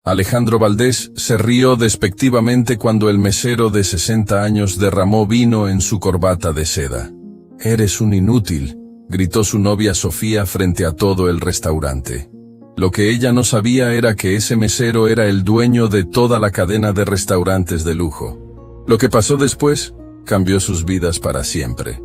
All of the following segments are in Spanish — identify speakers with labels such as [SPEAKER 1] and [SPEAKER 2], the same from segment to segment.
[SPEAKER 1] Alejandro Valdés se rió despectivamente cuando el mesero de 60 años derramó vino en su corbata de seda. «Eres un inútil», gritó su novia Sofía frente a todo el restaurante. Lo que ella no sabía era que ese mesero era el dueño de toda la cadena de restaurantes de lujo. Lo que pasó después cambió sus vidas para siempre.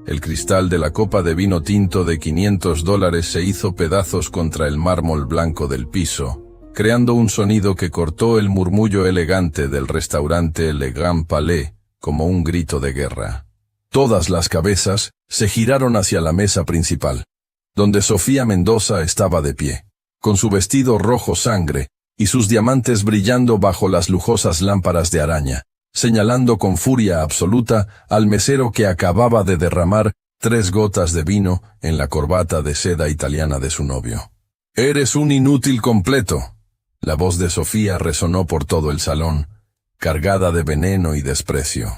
[SPEAKER 1] El cristal de la copa de vino tinto de $500 se hizo pedazos contra el mármol blanco del piso, creando un sonido que cortó el murmullo elegante del restaurante Le Grand Palais como un grito de guerra. Todas las cabezas se giraron hacia la mesa principal, donde Sofía Mendoza estaba de pie, con su vestido rojo sangre y sus diamantes brillando bajo las lujosas lámparas de araña, señalando con furia absoluta al mesero que acababa de derramar 3 gotas de vino en la corbata de seda italiana de su novio. «Eres un inútil completo». La voz de Sofía resonó por todo el salón, cargada de veneno y desprecio.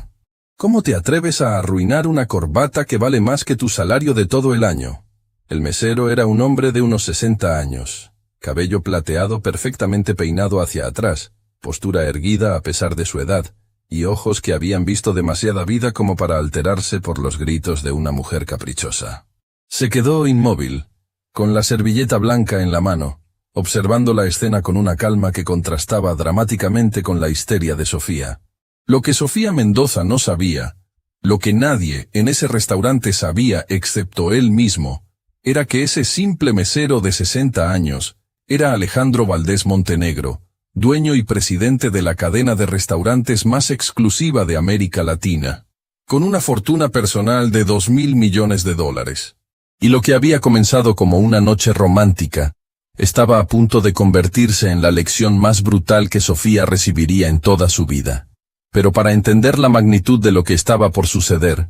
[SPEAKER 1] «¿Cómo te atreves a arruinar una corbata que vale más que tu salario de todo el año?» El mesero era un hombre de unos 60 años, cabello plateado perfectamente peinado hacia atrás, postura erguida a pesar de su edad, y ojos que habían visto demasiada vida como para alterarse por los gritos de una mujer caprichosa. Se quedó inmóvil, con la servilleta blanca en la mano, observando la escena con una calma que contrastaba dramáticamente con la histeria de Sofía. Lo que Sofía Mendoza no sabía, lo que nadie en ese restaurante sabía excepto él mismo, era que ese simple mesero de 60 años era Alejandro Valdés Montenegro, dueño y presidente de la cadena de restaurantes más exclusiva de América Latina, con una fortuna personal de $2.000 millones. Y lo que había comenzado como una noche romántica, estaba a punto de convertirse en la lección más brutal que Sofía recibiría en toda su vida. Pero para entender la magnitud de lo que estaba por suceder,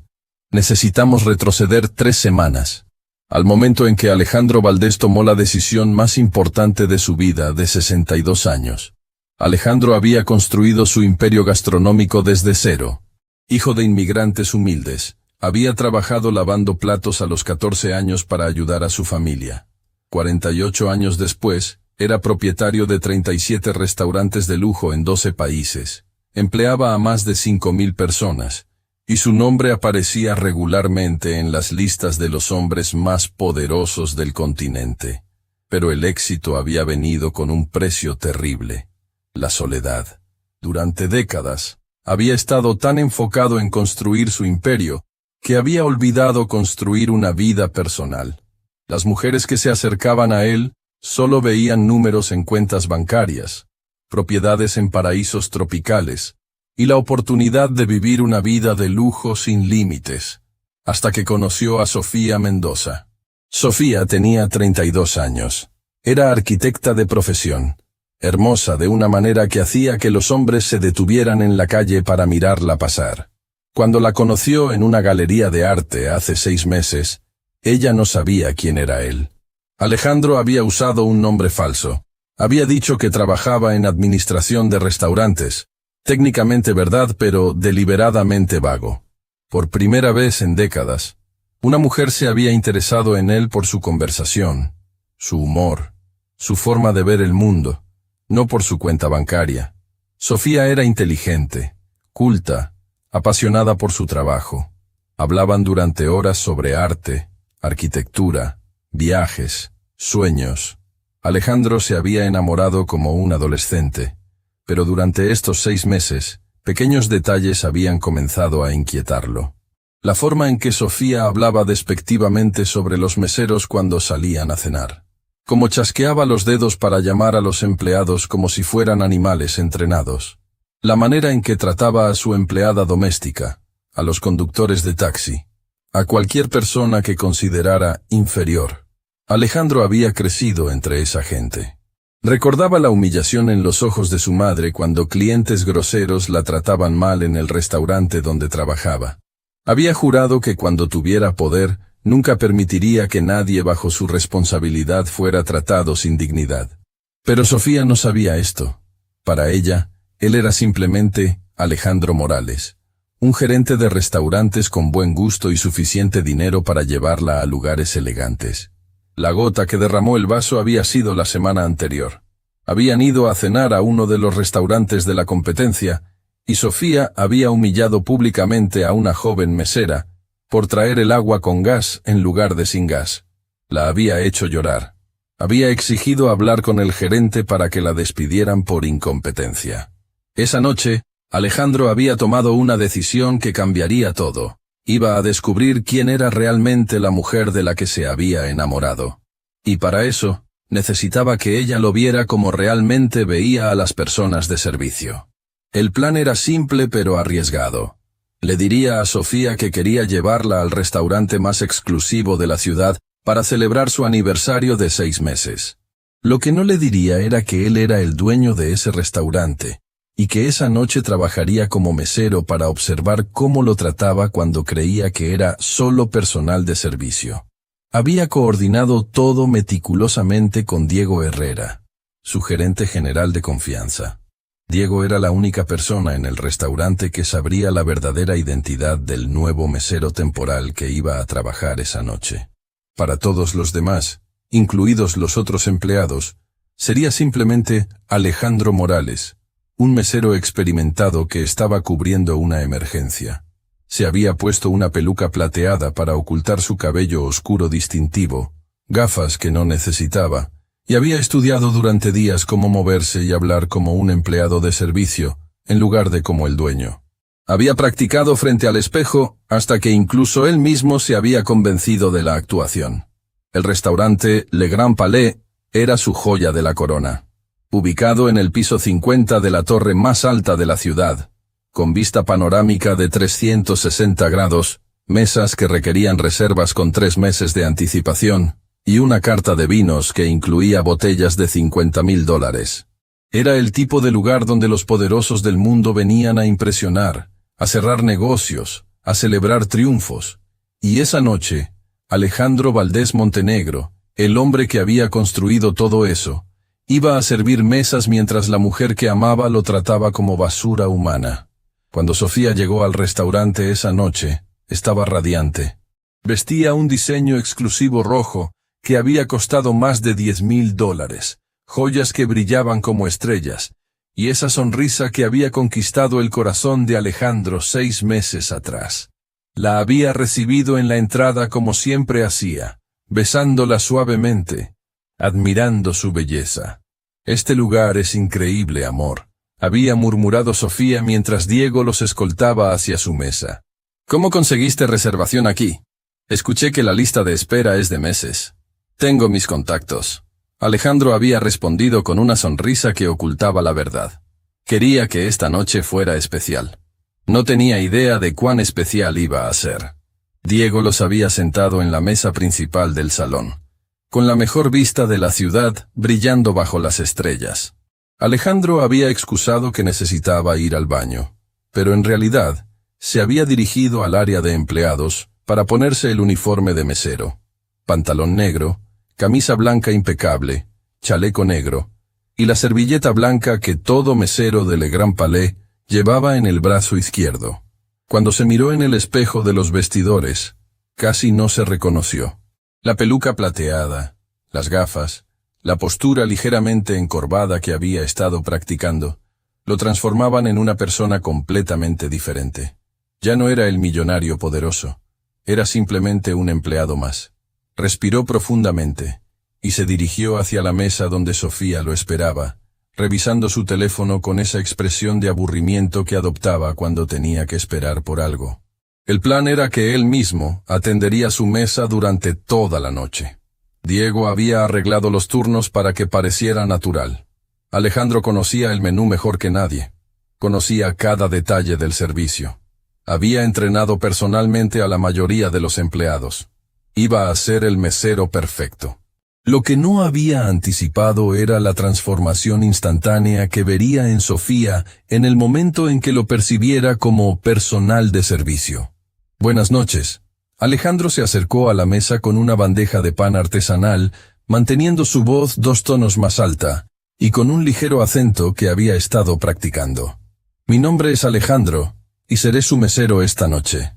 [SPEAKER 1] necesitamos retroceder 3 semanas, al momento en que Alejandro Valdés tomó la decisión más importante de su vida de 62 años. Alejandro había construido su imperio gastronómico desde cero. Hijo de inmigrantes humildes, había trabajado lavando platos a los 14 años para ayudar a su familia. 48 años después, era propietario de 37 restaurantes de lujo en 12 países. Empleaba a más de 5.000 personas, y su nombre aparecía regularmente en las listas de los hombres más poderosos del continente. Pero el éxito había venido con un precio terrible: la soledad. Durante décadas, había estado tan enfocado en construir su imperio, que había olvidado construir una vida personal. Las mujeres que se acercaban a él solo veían números en cuentas bancarias, propiedades en paraísos tropicales, y la oportunidad de vivir una vida de lujo sin límites, hasta que conoció a Sofía Mendoza. Sofía tenía 32 años. Era arquitecta de profesión, hermosa de una manera que hacía que los hombres se detuvieran en la calle para mirarla pasar. Cuando la conoció en una galería de arte hace 6 meses, ella no sabía quién era él. Alejandro había usado un nombre falso. Había dicho que trabajaba en administración de restaurantes. Técnicamente verdad, pero deliberadamente vago. Por primera vez en décadas, una mujer se había interesado en él por su conversación, su humor, su forma de ver el mundo, no por su cuenta bancaria. Sofía era inteligente, culta, apasionada por su trabajo. Hablaban durante horas sobre arte, arquitectura, viajes, sueños. Alejandro se había enamorado como un adolescente, pero durante estos 6 meses, pequeños detalles habían comenzado a inquietarlo. La forma en que Sofía hablaba despectivamente sobre los meseros cuando salían a cenar. Como chasqueaba los dedos para llamar a los empleados como si fueran animales entrenados. La manera en que trataba a su empleada doméstica, a los conductores de taxi, a cualquier persona que considerara inferior. Alejandro había crecido entre esa gente. Recordaba la humillación en los ojos de su madre cuando clientes groseros la trataban mal en el restaurante donde trabajaba. Había jurado que cuando tuviera poder, nunca permitiría que nadie bajo su responsabilidad fuera tratado sin dignidad. Pero Sofía no sabía esto. Para ella, él era simplemente Alejandro Morales, un gerente de restaurantes con buen gusto y suficiente dinero para llevarla a lugares elegantes. La gota que derramó el vaso había sido la semana anterior. Habían ido a cenar a uno de los restaurantes de la competencia, y Sofía había humillado públicamente a una joven mesera por traer el agua con gas en lugar de sin gas. La había hecho llorar. Había exigido hablar con el gerente para que la despidieran por incompetencia. Esa noche, Alejandro había tomado una decisión que cambiaría todo. Iba a descubrir quién era realmente la mujer de la que se había enamorado. Y para eso, necesitaba que ella lo viera como realmente veía a las personas de servicio. El plan era simple pero arriesgado. Le diría a Sofía que quería llevarla al restaurante más exclusivo de la ciudad para celebrar su aniversario de 6 meses. Lo que no le diría era que él era el dueño de ese restaurante, y que esa noche trabajaría como mesero para observar cómo lo trataba cuando creía que era solo personal de servicio. Había coordinado todo meticulosamente con Diego Herrera, su gerente general de confianza. Diego era la única persona en el restaurante que sabría la verdadera identidad del nuevo mesero temporal que iba a trabajar esa noche. Para todos los demás, incluidos los otros empleados, sería simplemente Alejandro Morales, un mesero experimentado que estaba cubriendo una emergencia. Se había puesto una peluca plateada para ocultar su cabello oscuro distintivo, gafas que no necesitaba, y había estudiado durante días cómo moverse y hablar como un empleado de servicio, en lugar de como el dueño. Había practicado frente al espejo hasta que incluso él mismo se había convencido de la actuación. El restaurante Le Grand Palais era su joya de la corona. Ubicado en el piso 50 de la torre más alta de la ciudad, con vista panorámica de 360 grados, mesas que requerían reservas con 3 meses de anticipación, y una carta de vinos que incluía botellas de $50,000. Era el tipo de lugar donde los poderosos del mundo venían a impresionar, a cerrar negocios, a celebrar triunfos. Y esa noche, Alejandro Valdés Montenegro, el hombre que había construido todo eso, iba a servir mesas mientras la mujer que amaba lo trataba como basura humana. Cuando Sofía llegó al restaurante esa noche, estaba radiante. Vestía un diseño exclusivo rojo, que había costado más de $10,000, joyas que brillaban como estrellas, y esa sonrisa que había conquistado el corazón de Alejandro 6 meses atrás. La había recibido en la entrada como siempre hacía, besándola suavemente, admirando su belleza. «Este lugar es increíble, amor», había murmurado Sofía mientras Diego los escoltaba hacia su mesa. «¿Cómo conseguiste reservación aquí? Escuché que la lista de espera es de meses». «Tengo mis contactos». Alejandro había respondido con una sonrisa que ocultaba la verdad. Quería que esta noche fuera especial. No tenía idea de cuán especial iba a ser. Diego los había sentado en la mesa principal del salón, con la mejor vista de la ciudad brillando bajo las estrellas. Alejandro había excusado que necesitaba ir al baño, pero en realidad se había dirigido al área de empleados para ponerse el uniforme de mesero. Pantalón negro, camisa blanca impecable, chaleco negro, y la servilleta blanca que todo mesero de Le Grand Palais llevaba en el brazo izquierdo. Cuando se miró en el espejo de los vestidores, casi no se reconoció. La peluca plateada, las gafas, la postura ligeramente encorvada que había estado practicando, lo transformaban en una persona completamente diferente. Ya no era el millonario poderoso, era simplemente un empleado más. Respiró profundamente, y se dirigió hacia la mesa donde Sofía lo esperaba, revisando su teléfono con esa expresión de aburrimiento que adoptaba cuando tenía que esperar por algo. El plan era que él mismo atendería su mesa durante toda la noche. Diego había arreglado los turnos para que pareciera natural. Alejandro conocía el menú mejor que nadie. Conocía cada detalle del servicio. Había entrenado personalmente a la mayoría de los empleados. Iba a ser el mesero perfecto. Lo que no había anticipado era la transformación instantánea que vería en Sofía en el momento en que lo percibiera como personal de servicio. «Buenas noches». Alejandro se acercó a la mesa con una bandeja de pan artesanal, manteniendo su voz 2 tonos más alta, y con un ligero acento que había estado practicando. «Mi nombre es Alejandro, y seré su mesero esta noche».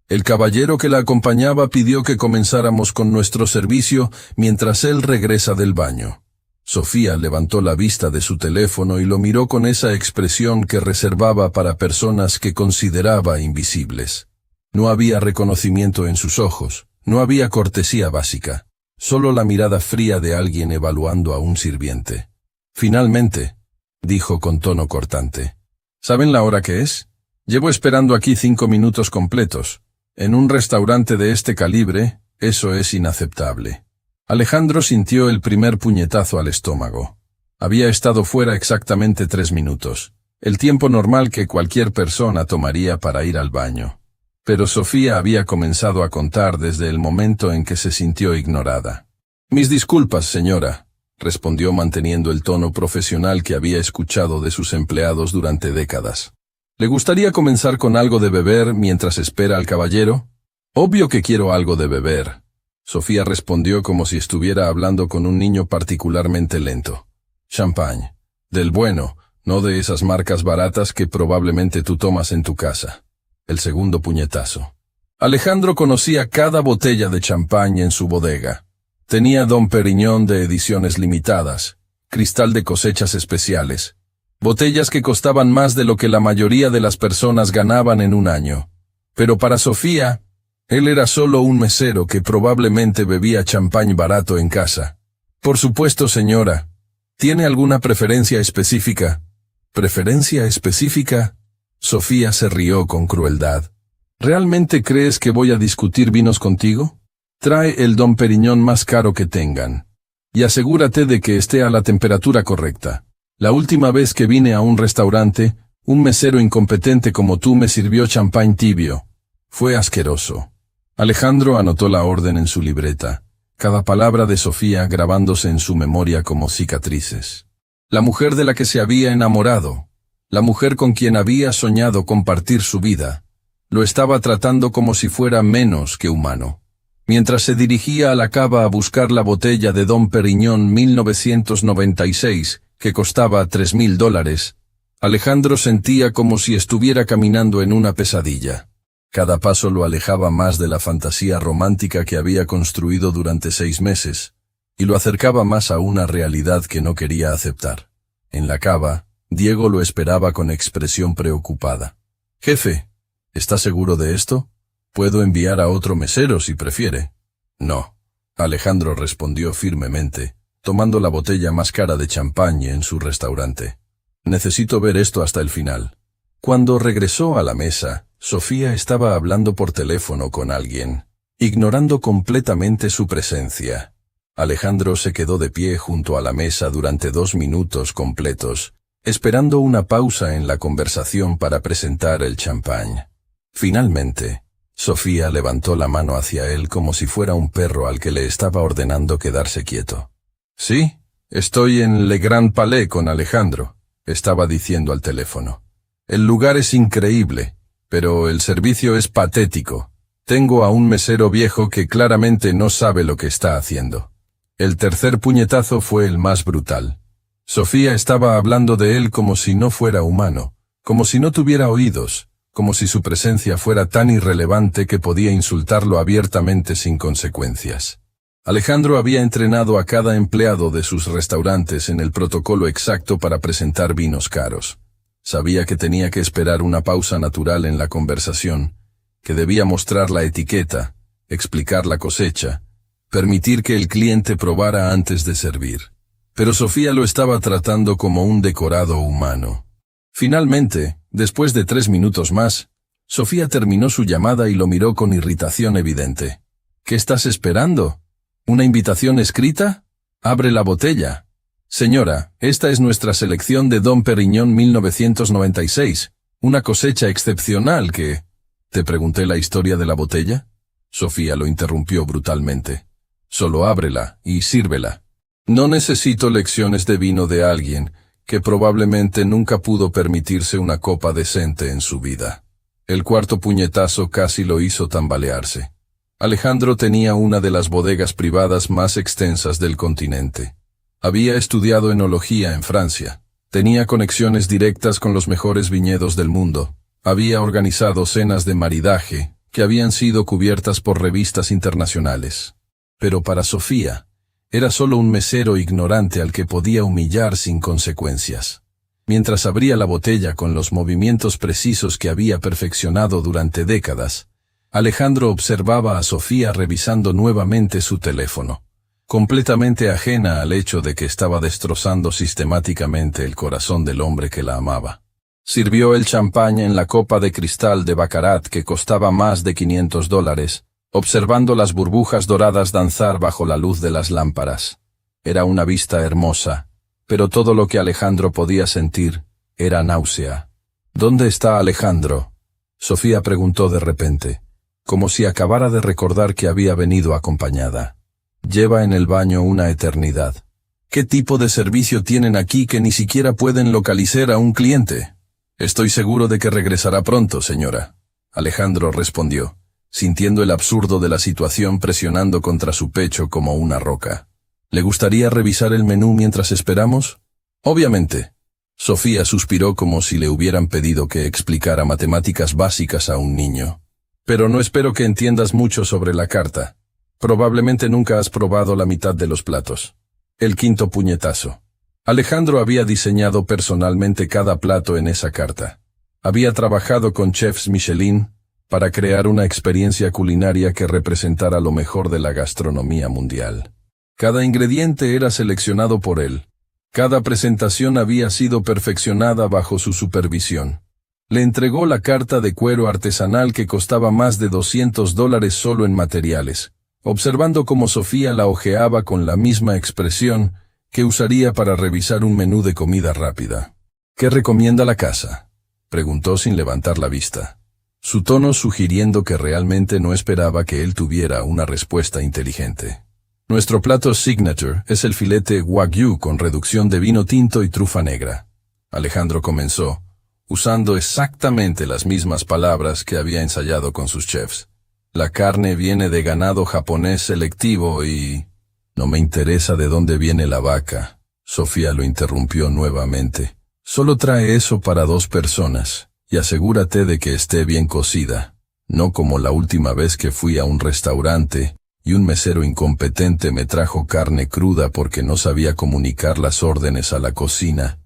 [SPEAKER 1] El caballero que la acompañaba pidió que comenzáramos con nuestro servicio mientras él regresa del baño. Sofía levantó la vista de su teléfono y lo miró con esa expresión que reservaba para personas que consideraba invisibles. No había reconocimiento en sus ojos, no había cortesía básica, solo la mirada fría de alguien evaluando a un sirviente. Finalmente, dijo con tono cortante. ¿Saben la hora que es? Llevo esperando aquí 5 minutos completos. En un restaurante de este calibre, eso es inaceptable. Alejandro sintió el primer puñetazo al estómago. Había estado fuera exactamente 3 minutos, el tiempo normal que cualquier persona tomaría para ir al baño. Pero Sofía había comenzado a contar desde el momento en que se sintió ignorada. «Mis disculpas, señora», respondió manteniendo el tono profesional que había escuchado de sus empleados durante décadas. «¿Le gustaría comenzar con algo de beber mientras espera al caballero?» «Obvio que quiero algo de beber», Sofía respondió como si estuviera hablando con un niño particularmente lento. «Champagne. Del bueno, no de esas marcas baratas que probablemente tú tomas en tu casa». El segundo puñetazo. Alejandro conocía cada botella de champagne en su bodega. Tenía Dom Pérignon de ediciones limitadas, cristal de cosechas especiales, botellas que costaban más de lo que la mayoría de las personas ganaban en un año. Pero para Sofía, él era solo un mesero que probablemente bebía champán barato en casa. «Por supuesto, señora. ¿Tiene alguna preferencia específica?» «¿Preferencia específica?» Sofía se rió con crueldad. «¿Realmente crees que voy a discutir vinos contigo? Trae el Dom Pérignon más caro que tengan. Y asegúrate de que esté a la temperatura correcta. La última vez que vine a un restaurante, un mesero incompetente como tú me sirvió champán tibio. Fue asqueroso». Alejandro anotó la orden en su libreta, cada palabra de Sofía grabándose en su memoria como cicatrices. La mujer de la que se había enamorado, la mujer con quien había soñado compartir su vida, lo estaba tratando como si fuera menos que humano. Mientras se dirigía a la cava a buscar la botella de Dom Pérignon 1996, que costaba $3.000, Alejandro sentía como si estuviera caminando en una pesadilla. Cada paso lo alejaba más de la fantasía romántica que había construido durante 6 meses, y lo acercaba más a una realidad que no quería aceptar. En la cava, Diego lo esperaba con expresión preocupada. «Jefe, ¿está seguro de esto? Puedo enviar a otro mesero si prefiere». «No», Alejandro respondió firmemente, tomando la botella más cara de champagne en su restaurante. «Necesito ver esto hasta el final». Cuando regresó a la mesa, Sofía estaba hablando por teléfono con alguien, ignorando completamente su presencia. Alejandro se quedó de pie junto a la mesa durante 2 minutos completos, esperando una pausa en la conversación para presentar el champán. Finalmente, Sofía levantó la mano hacia él como si fuera un perro al que le estaba ordenando quedarse quieto. «Sí, estoy en Le Grand Palais con Alejandro», estaba diciendo al teléfono. «El lugar es increíble, pero el servicio es patético. Tengo a un mesero viejo que claramente no sabe lo que está haciendo». El tercer puñetazo fue el más brutal. Sofía estaba hablando de él como si no fuera humano, como si no tuviera oídos, como si su presencia fuera tan irrelevante que podía insultarlo abiertamente sin consecuencias. Alejandro había entrenado a cada empleado de sus restaurantes en el protocolo exacto para presentar vinos caros. Sabía que tenía que esperar una pausa natural en la conversación, que debía mostrar la etiqueta, explicar la cosecha, permitir que el cliente probara antes de servir. Pero Sofía lo estaba tratando como un decorado humano. Finalmente, después de 3 minutos más, Sofía terminó su llamada y lo miró con irritación evidente. «¿Qué estás esperando? ¿Una invitación escrita? Abre la botella». «Señora, esta es nuestra selección de Dom Pérignon 1996, una cosecha excepcional que...» «¿Te pregunté la historia de la botella?» Sofía lo interrumpió brutalmente. «Solo ábrela y sírvela. No necesito lecciones de vino de alguien que probablemente nunca pudo permitirse una copa decente en su vida». El cuarto puñetazo casi lo hizo tambalearse. Alejandro tenía una de las bodegas privadas más extensas del continente. Había estudiado enología en Francia. Tenía conexiones directas con los mejores viñedos del mundo. Había organizado cenas de maridaje que habían sido cubiertas por revistas internacionales. Pero para Sofía, Era solo un mesero ignorante al que podía humillar sin consecuencias. Mientras abría la botella con los movimientos precisos que había perfeccionado durante décadas, Alejandro observaba a Sofía revisando nuevamente su teléfono, completamente ajena al hecho de que estaba destrozando sistemáticamente el corazón del hombre que la amaba. Sirvió el champán en la copa de cristal de Baccarat que costaba más de $500, observando las burbujas doradas danzar bajo la luz de las lámparas. Era una vista hermosa, pero todo lo que Alejandro podía sentir era náusea. ¿Dónde está Alejandro?, Sofía preguntó de repente, como si acabara de recordar que había venido acompañada. Lleva en el baño una eternidad. ¿Qué tipo de servicio tienen aquí que ni siquiera pueden localizar a un cliente? Estoy seguro de que regresará pronto, señora, Alejandro respondió, sintiendo el absurdo de la situación presionando contra su pecho como una roca. ¿Le gustaría revisar el menú mientras esperamos? Obviamente. Sofía suspiró como si le hubieran pedido que explicara matemáticas básicas a un niño. Pero no espero que entiendas mucho sobre la carta. Probablemente nunca has probado la mitad de los platos. El quinto puñetazo. Alejandro había diseñado personalmente cada plato en esa carta. Había trabajado con chefs Michelin para crear una experiencia culinaria que representara lo mejor de la gastronomía mundial. Cada ingrediente era seleccionado por él. Cada presentación había sido perfeccionada bajo su supervisión. Le entregó la carta de cuero artesanal que costaba más de $200 solo en materiales, observando cómo Sofía la hojeaba con la misma expresión que usaría para revisar un menú de comida rápida. ¿Qué recomienda la casa?, preguntó sin levantar la vista, su tono sugiriendo que realmente no esperaba que él tuviera una respuesta inteligente. Nuestro plato signature es el filete Wagyu con reducción de vino tinto y trufa negra. Alejandro comenzó, usando exactamente las mismas palabras que había ensayado con sus chefs. La carne viene de ganado japonés selectivo y... No me interesa de dónde viene la vaca. Sofía lo interrumpió nuevamente. Solo trae eso para 2 personas, y asegúrate de que esté bien cocida. No como la última vez que fui a un restaurante, y un mesero incompetente me trajo carne cruda porque no sabía comunicar las órdenes a la cocina.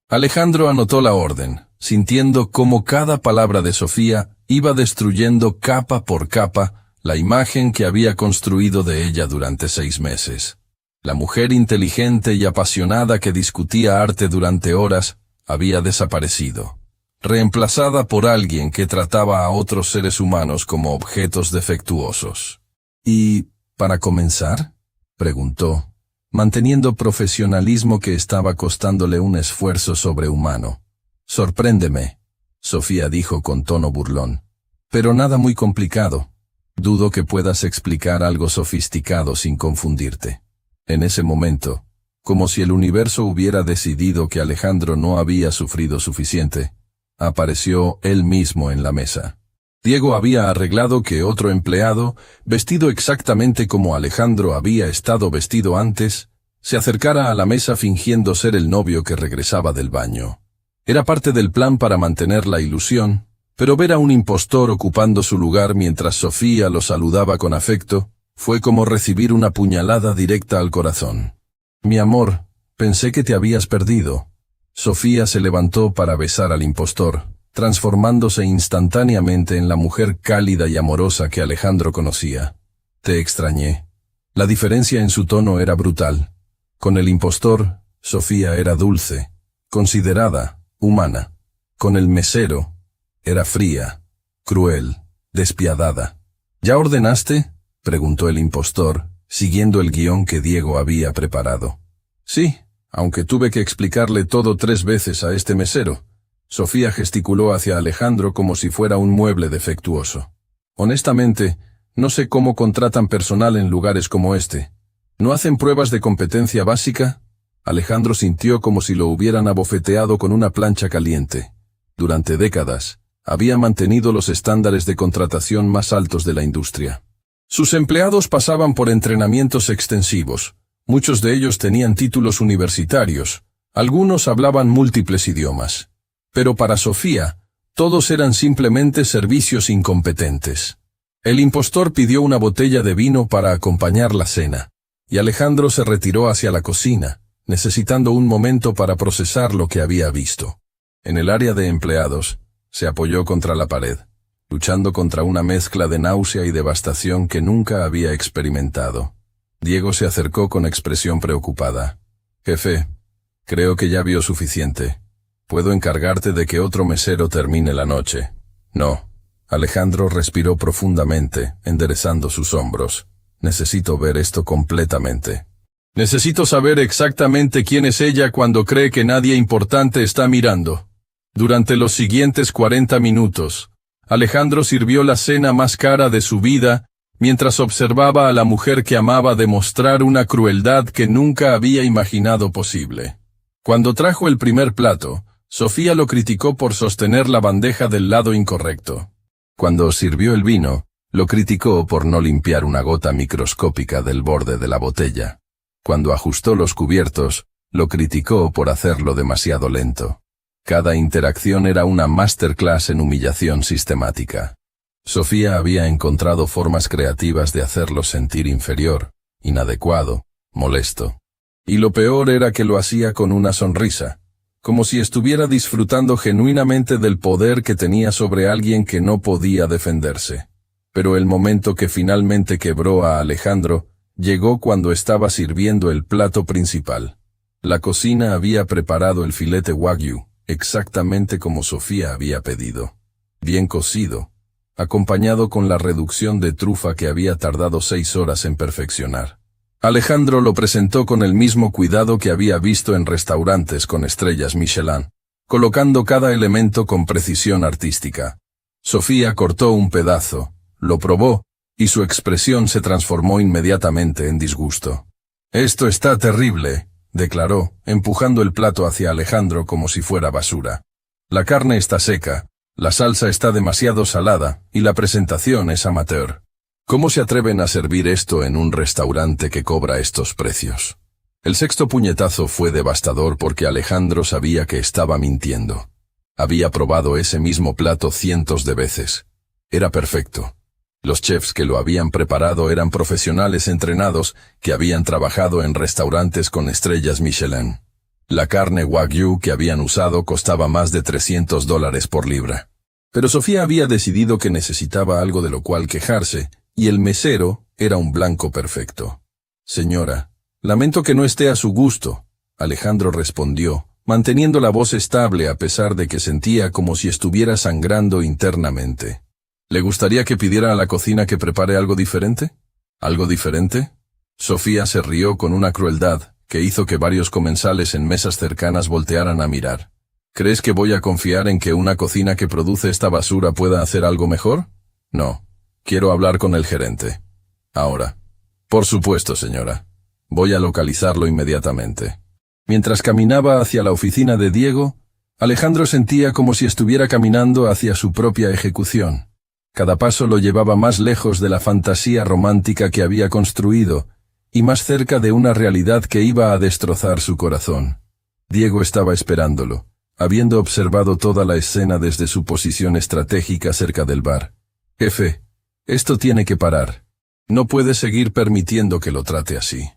[SPEAKER 1] Alejandro anotó la orden, sintiendo cómo cada palabra de Sofía iba destruyendo capa por capa la imagen que había construido de ella durante 6 meses. La mujer inteligente y apasionada que discutía arte durante horas había desaparecido, reemplazada por alguien que trataba a otros seres humanos como objetos defectuosos. ¿Y, para comenzar?, preguntó, manteniendo profesionalismo que estaba costándole un esfuerzo sobrehumano. Sorpréndeme, Sofía dijo con tono burlón. Pero nada muy complicado. Dudo que puedas explicar algo sofisticado sin confundirte. En ese momento, como si el universo hubiera decidido que Alejandro no había sufrido suficiente, apareció él mismo en la mesa. Diego había arreglado que otro empleado, vestido exactamente como Alejandro había estado vestido antes, se acercara a la mesa fingiendo ser el novio que regresaba del baño. Era parte del plan para mantener la ilusión, pero ver a un impostor ocupando su lugar mientras Sofía lo saludaba con afecto, fue como recibir una puñalada directa al corazón. Mi amor, pensé que te habías perdido. Sofía se levantó para besar al impostor, transformándose instantáneamente en la mujer cálida y amorosa que Alejandro conocía. Te extrañé. La diferencia en su tono era brutal. Con el impostor, Sofía era dulce, considerada, humana. Con el mesero, era fría, cruel, despiadada. ¿Ya ordenaste?, preguntó el impostor, siguiendo el guión que Diego había preparado. Sí, aunque tuve que explicarle todo 3 veces a este mesero. Sofía gesticuló hacia Alejandro como si fuera un mueble defectuoso. Honestamente, no sé cómo contratan personal en lugares como este. ¿No hacen pruebas de competencia básica? Alejandro sintió como si lo hubieran abofeteado con una plancha caliente. Durante décadas, había mantenido los estándares de contratación más altos de la industria. Sus empleados pasaban por entrenamientos extensivos. Muchos de ellos tenían títulos universitarios. Algunos hablaban múltiples idiomas. Pero para Sofía, todos eran simplemente servicios incompetentes. El impostor pidió una botella de vino para acompañar la cena. y Alejandro se retiró hacia la cocina, necesitando un momento para procesar lo que había visto. En el área de empleados, se apoyó contra la pared, luchando contra una mezcla de náusea y devastación que nunca había experimentado. Diego se acercó con expresión preocupada. «Jefe, creo que ya vio suficiente. ¿Puedo encargarte de que otro mesero termine la noche?» «No». Alejandro respiró profundamente, enderezando sus hombros. «Necesito ver esto completamente. Necesito saber exactamente quién es ella cuando cree que nadie importante está mirando». Durante los siguientes 40 minutos, Alejandro sirvió la cena más cara de su vida, mientras observaba a la mujer que amaba demostrar una crueldad que nunca había imaginado posible. Cuando trajo el primer plato, Sofía lo criticó por sostener la bandeja del lado incorrecto. Cuando sirvió el vino, lo criticó por no limpiar una gota microscópica del borde de la botella. Cuando ajustó los cubiertos, lo criticó por hacerlo demasiado lento. Cada interacción era una masterclass en humillación sistemática. Sofía había encontrado formas creativas de hacerlo sentir inferior, inadecuado, molesto. Y lo peor era que lo hacía con una sonrisa, como si estuviera disfrutando genuinamente del poder que tenía sobre alguien que no podía defenderse. Pero el momento que finalmente quebró a Alejandro, llegó cuando estaba sirviendo el plato principal. La cocina había preparado el filete wagyu, exactamente como Sofía había pedido. Bien cocido, acompañado con la reducción de trufa que había tardado 6 horas en perfeccionar. Alejandro lo presentó con el mismo cuidado que había visto en restaurantes con estrellas Michelin, colocando cada elemento con precisión artística. Sofía cortó un pedazo, lo probó, y su expresión se transformó inmediatamente en disgusto. «Esto está terrible», declaró, empujando el plato hacia Alejandro como si fuera basura. «La carne está seca, la salsa está demasiado salada, y la presentación es amateur. ¿Cómo se atreven a servir esto en un restaurante que cobra estos precios?» El sexto puñetazo fue devastador porque Alejandro sabía que estaba mintiendo. Había probado ese mismo plato cientos de veces. Era perfecto. Los chefs que lo habían preparado eran profesionales entrenados que habían trabajado en restaurantes con estrellas Michelin. La carne wagyu que habían usado costaba más de $300 por libra. Pero Sofía había decidido que necesitaba algo de lo cual quejarse, y el mesero era un blanco perfecto. «Señora, lamento que no esté a su gusto», Alejandro respondió, manteniendo la voz estable a pesar de que sentía como si estuviera sangrando internamente. «¿Le gustaría que pidiera a la cocina que prepare algo diferente?» «¿Algo diferente?» Sofía se rió con una crueldad que hizo que varios comensales en mesas cercanas voltearan a mirar. «¿Crees que voy a confiar en que una cocina que produce esta basura pueda hacer algo mejor? No. Quiero hablar con el gerente. Ahora». «Por supuesto, señora. Voy a localizarlo inmediatamente». Mientras caminaba hacia la oficina de Diego, Alejandro sentía como si estuviera caminando hacia su propia ejecución. Cada paso lo llevaba más lejos de la fantasía romántica que había construido, y más cerca de una realidad que iba a destrozar su corazón. Diego estaba esperándolo, habiendo observado toda la escena desde su posición estratégica cerca del bar. «Jefe, esto tiene que parar. No puede seguir permitiendo que lo trate así.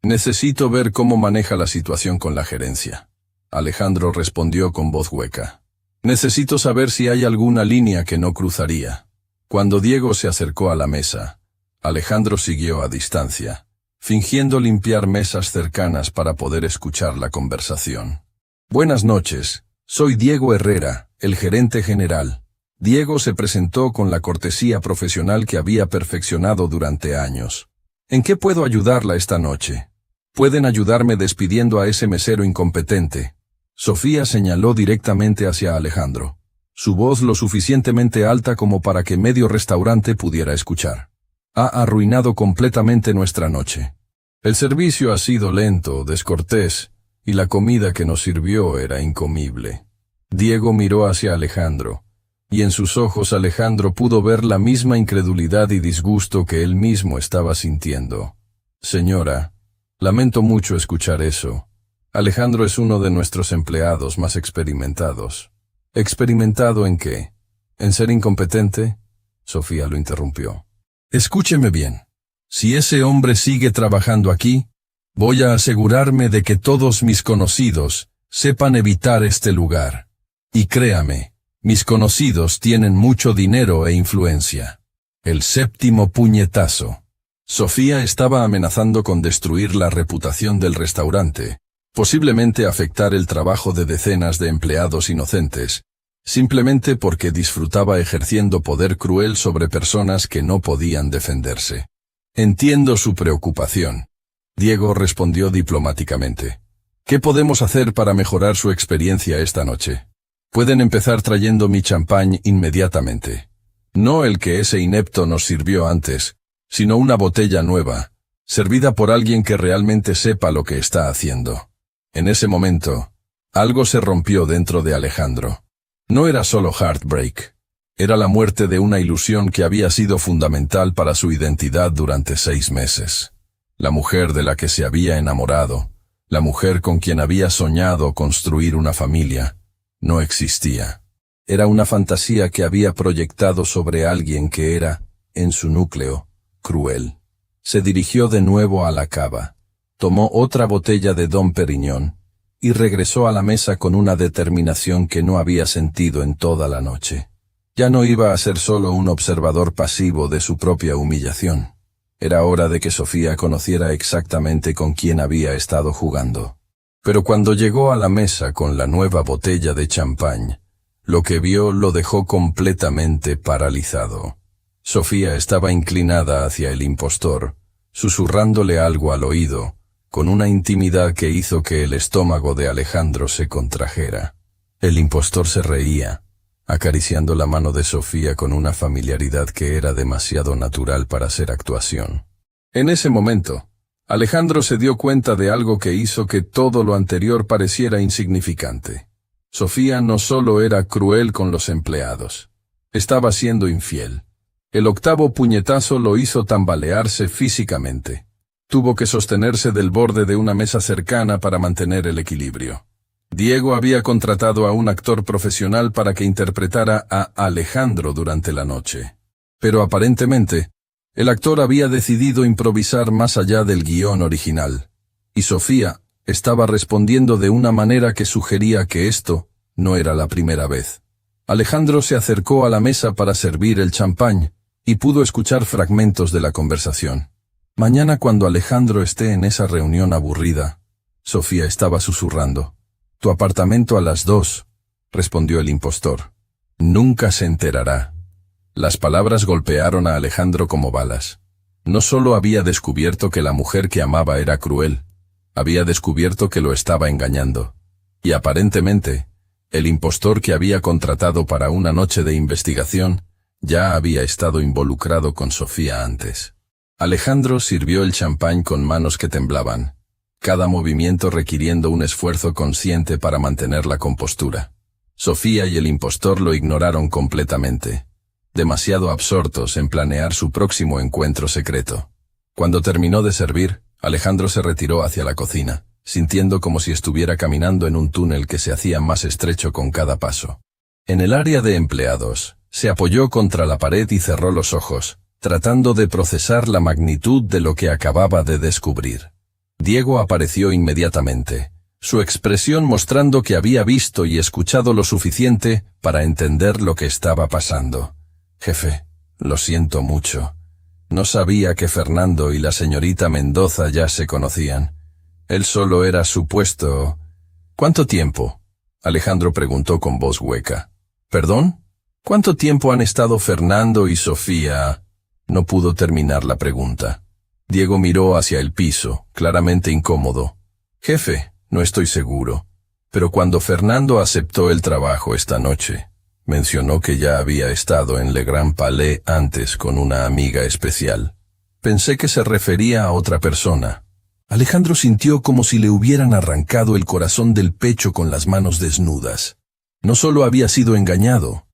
[SPEAKER 1] Necesito ver cómo maneja la situación con la gerencia». Alejandro respondió con voz hueca. «Necesito saber si hay alguna línea que no cruzaría». Cuando Diego se acercó a la mesa, Alejandro siguió a distancia, fingiendo limpiar mesas cercanas para poder escuchar la conversación. «Buenas noches, soy Diego Herrera, el gerente general». Diego se presentó con la cortesía profesional que había perfeccionado durante años. «¿En qué puedo ayudarla esta noche? Pueden ayudarme despidiendo a ese mesero incompetente». Sofía señaló directamente hacia Alejandro, su voz lo suficientemente alta como para que medio restaurante pudiera escuchar. «Ha arruinado completamente nuestra noche. El servicio ha sido lento, descortés, y la comida que nos sirvió era incomible». Diego miró hacia Alejandro, y en sus ojos Alejandro pudo ver la misma incredulidad y disgusto que él mismo estaba sintiendo. «Señora, lamento mucho escuchar eso. Alejandro es uno de nuestros empleados más experimentados». «¿Experimentado en qué? ¿En ser incompetente?», Sofía lo interrumpió. «Escúcheme bien. Si ese hombre sigue trabajando aquí, voy a asegurarme de que todos mis conocidos sepan evitar este lugar. Y créame, mis conocidos tienen mucho dinero e influencia. El séptimo puñetazo. Sofía estaba amenazando con destruir la reputación del restaurante, posiblemente afectar el trabajo de decenas de empleados inocentes, simplemente porque disfrutaba ejerciendo poder cruel sobre personas que no podían defenderse. Entiendo su preocupación. Diego respondió diplomáticamente. ¿Qué podemos hacer para mejorar su experiencia esta noche? Pueden empezar trayendo mi champán inmediatamente. No el que ese inepto nos sirvió antes, sino una botella nueva, servida por alguien que realmente sepa lo que está haciendo. En ese momento, algo se rompió dentro de Alejandro. No era solo heartbreak. Era la muerte de una ilusión que había sido fundamental para su identidad durante 6 meses. La mujer de la que se había enamorado, la mujer con quien había soñado construir una familia, no existía. Era una fantasía que había proyectado sobre alguien que era, en su núcleo, cruel. Se dirigió de nuevo a la cava, tomó otra botella de Dom Pérignon, y regresó a la mesa con una determinación que no había sentido en toda la noche. Ya no iba a ser solo un observador pasivo de su propia humillación. Era hora de que Sofía conociera exactamente con quién había estado jugando. Pero cuando llegó a la mesa con la nueva botella de champán, lo que vio lo dejó completamente paralizado. Sofía estaba inclinada hacia el impostor, susurrándole algo al oído, con una intimidad que hizo que el estómago de Alejandro se contrajera. El impostor se reía, acariciando la mano de Sofía con una familiaridad que era demasiado natural para ser actuación. En ese momento, Alejandro se dio cuenta de algo que hizo que todo lo anterior pareciera insignificante. Sofía no solo era cruel con los empleados, estaba siendo infiel. El octavo puñetazo lo hizo tambalearse físicamente. Tuvo que sostenerse del borde de una mesa cercana para mantener el equilibrio. Diego había contratado a un actor profesional para que interpretara a Alejandro durante la noche. Pero aparentemente, el actor había decidido improvisar más allá del guión original, y Sofía estaba respondiendo de una manera que sugería que esto no era la primera vez. Alejandro se acercó a la mesa para servir el champán, y pudo escuchar fragmentos de la conversación. Mañana cuando Alejandro esté en esa reunión aburrida, Sofía estaba susurrando. Tu apartamento a las 2, respondió el impostor. Nunca se enterará. Las palabras golpearon a Alejandro como balas. No solo había descubierto que la mujer que amaba era cruel, había descubierto que lo estaba engañando. Y aparentemente, el impostor que había contratado para una noche de investigación ya había estado involucrado con Sofía antes. Alejandro sirvió el champán con manos que temblaban, cada movimiento requiriendo un esfuerzo consciente para mantener la compostura. Sofía y el impostor lo ignoraron completamente, demasiado absortos en planear su próximo encuentro secreto. Cuando terminó de servir, Alejandro se retiró hacia la cocina, sintiendo como si estuviera caminando en un túnel que se hacía más estrecho con cada paso. En el área de empleados, se apoyó contra la pared y cerró los ojos, tratando de procesar la magnitud de lo que acababa de descubrir. Diego apareció inmediatamente, su expresión mostrando que había visto y escuchado lo suficiente para entender lo que estaba pasando. Jefe, lo siento mucho. No sabía que Fernando y la señorita Mendoza ya se conocían. Él solo era supuesto... ¿Cuánto tiempo? Alejandro preguntó con voz hueca. ¿Perdón? ¿Cuánto tiempo han estado Fernando y Sofía? No pudo terminar la pregunta. Diego miró hacia el piso, claramente incómodo. Jefe, no estoy seguro. Pero cuando Fernando aceptó el trabajo esta noche, mencionó que ya había estado en Le Grand Palais antes con una amiga especial. Pensé que se refería a otra persona. Alejandro sintió como si le hubieran arrancado el corazón del pecho con las manos desnudas. No solo había sido engañado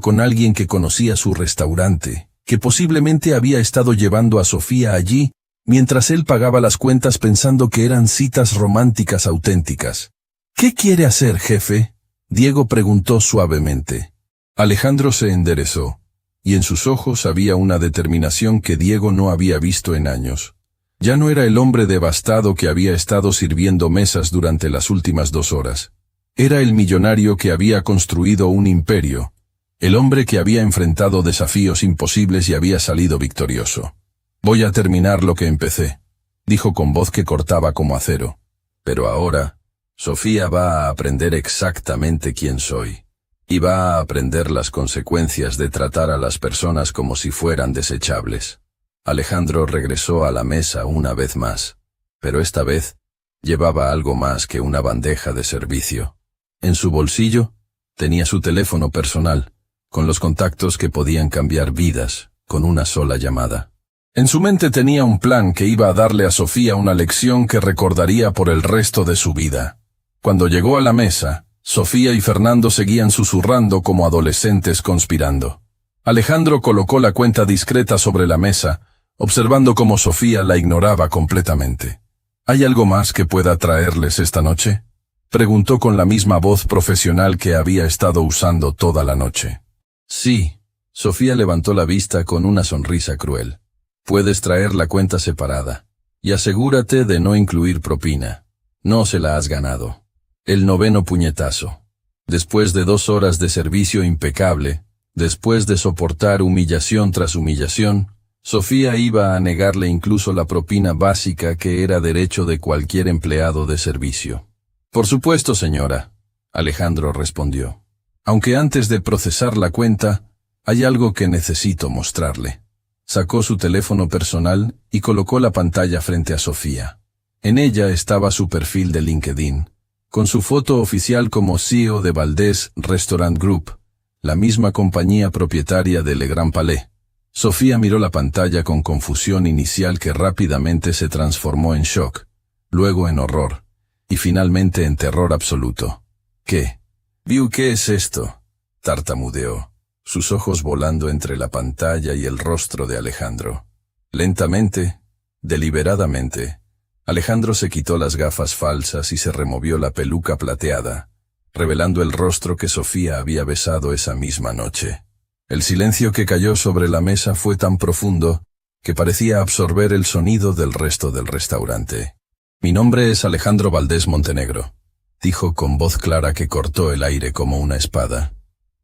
[SPEAKER 1] con alguien que conocía su restaurante, que posiblemente había estado llevando a Sofía allí, mientras él pagaba las cuentas pensando que eran citas románticas auténticas. ¿Qué quiere hacer, jefe? Diego preguntó suavemente. Alejandro se enderezó. y en sus ojos había una determinación que Diego no había visto en años. Ya no era el hombre devastado que había estado sirviendo mesas durante las últimas 2 horas. Era el millonario que había construido un imperio, el hombre que había enfrentado desafíos imposibles y había salido victorioso. «Voy a terminar lo que empecé», dijo con voz que cortaba como acero. «Pero ahora, Sofía va a aprender exactamente quién soy, y va a aprender las consecuencias de tratar a las personas como si fueran desechables». Alejandro regresó a la mesa una vez más, pero esta vez llevaba algo más que una bandeja de servicio. En su bolsillo tenía su teléfono personal, con los contactos que podían cambiar vidas con una sola llamada. En su mente tenía un plan que iba a darle a Sofía una lección que recordaría por el resto de su vida. Cuando llegó a la mesa, Sofía y Fernando seguían susurrando como adolescentes conspirando. Alejandro colocó la cuenta discreta sobre la mesa, observando cómo Sofía la ignoraba completamente. «¿Hay algo más que pueda traerles esta noche?», preguntó con la misma voz profesional que había estado usando toda la noche. «Sí», Sofía levantó la vista con una sonrisa cruel. «Puedes traer la cuenta separada. Y asegúrate de no incluir propina. No se la has ganado». El 9º puñetazo. Después de 2 horas de servicio impecable, después de soportar humillación tras humillación, Sofía iba a negarle incluso la propina básica que era derecho de cualquier empleado de servicio. «Por supuesto, señora», Alejandro respondió. «Aunque antes de procesar la cuenta, hay algo que necesito mostrarle». Sacó su teléfono personal y colocó la pantalla frente a Sofía. En ella estaba su perfil de LinkedIn, con su foto oficial como CEO de Valdés Restaurant Group, la misma compañía propietaria de Le Grand Palais. Sofía miró la pantalla con confusión inicial que rápidamente se transformó en shock, luego en horror, y finalmente en terror absoluto. «¿Qué? ¿Viu qué es esto?», tartamudeó, sus ojos volando entre la pantalla y el rostro de Alejandro. Lentamente, deliberadamente, Alejandro se quitó las gafas falsas y se removió la peluca plateada, revelando el rostro que Sofía había besado esa misma noche. El silencio que cayó sobre la mesa fue tan profundo que parecía absorber el sonido del resto del restaurante. «Mi nombre es Alejandro Valdés Montenegro», dijo con voz clara que cortó el aire como una espada.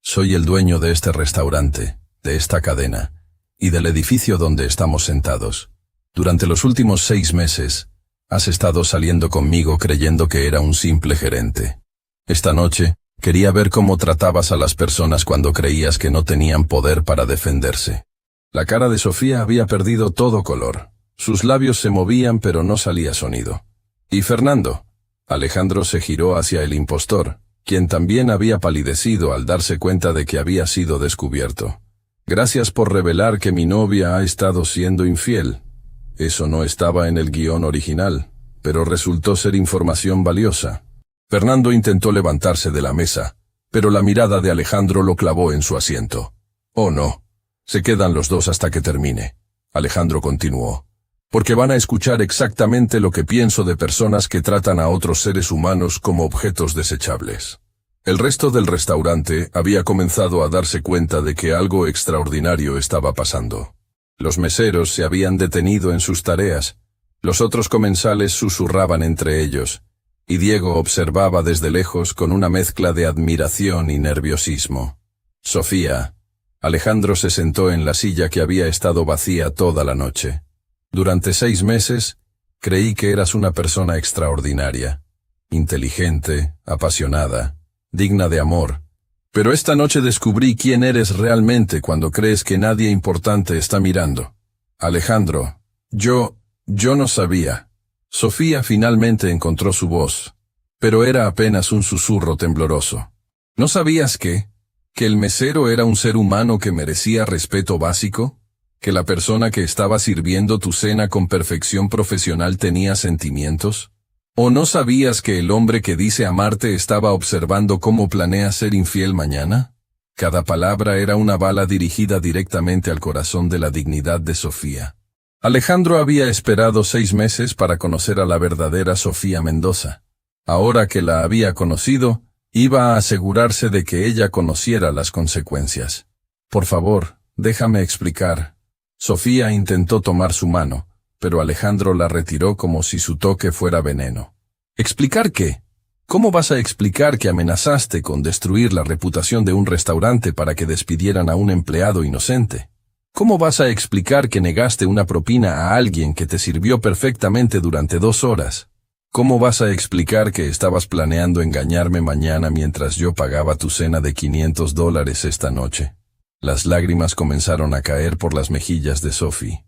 [SPEAKER 1] «Soy el dueño de este restaurante, de esta cadena, y del edificio donde estamos sentados. Durante los últimos 6 meses, has estado saliendo conmigo creyendo que era un simple gerente. Esta noche, quería ver cómo tratabas a las personas cuando creías que no tenían poder para defenderse». La cara de Sofía había perdido todo color. Sus labios se movían pero no salía sonido. «¿Y Fernando?». Alejandro se giró hacia el impostor, quien también había palidecido al darse cuenta de que había sido descubierto. «Gracias por revelar que mi novia ha estado siendo infiel. Eso no estaba en el guión original, pero resultó ser información valiosa». Fernando intentó levantarse de la mesa, pero la mirada de Alejandro lo clavó en su asiento. «Oh no, se quedan los dos hasta que termine», Alejandro continuó, «porque van a escuchar exactamente lo que pienso de personas que tratan a otros seres humanos como objetos desechables». El resto del restaurante había comenzado a darse cuenta de que algo extraordinario estaba pasando. Los meseros se habían detenido en sus tareas, los otros comensales susurraban entre ellos, y Diego observaba desde lejos con una mezcla de admiración y nerviosismo. «Sofía». Alejandro se sentó en la silla que había estado vacía toda la noche. «Durante 6 meses, creí que eras una persona extraordinaria, inteligente, apasionada, digna de amor. Pero esta noche descubrí quién eres realmente cuando crees que nadie importante está mirando. Alejandro, yo no sabía». Sofía finalmente encontró su voz, pero era apenas un susurro tembloroso. «¿No sabías que el mesero era un ser humano que merecía respeto básico? ¿Que la persona que estaba sirviendo tu cena con perfección profesional tenía sentimientos? ¿O no sabías que el hombre que dice amarte estaba observando cómo planeas ser infiel mañana?» Cada palabra era una bala dirigida directamente al corazón de la dignidad de Sofía. Alejandro había esperado 6 meses para conocer a la verdadera Sofía Mendoza. Ahora que la había conocido, iba a asegurarse de que ella conociera las consecuencias. «Por favor, Déjame explicar. Sofía intentó tomar su mano, pero Alejandro la retiró como si su toque fuera veneno. ¿Explicar qué? ¿Cómo vas a explicar que amenazaste con destruir la reputación de un restaurante para que despidieran a un empleado inocente? ¿Cómo vas a explicar que negaste una propina a alguien que te sirvió perfectamente durante 2 horas? ¿Cómo vas a explicar que estabas planeando engañarme mañana mientras yo pagaba tu cena de $500 esta noche? Las lágrimas comenzaron a caer por las mejillas de Sophie.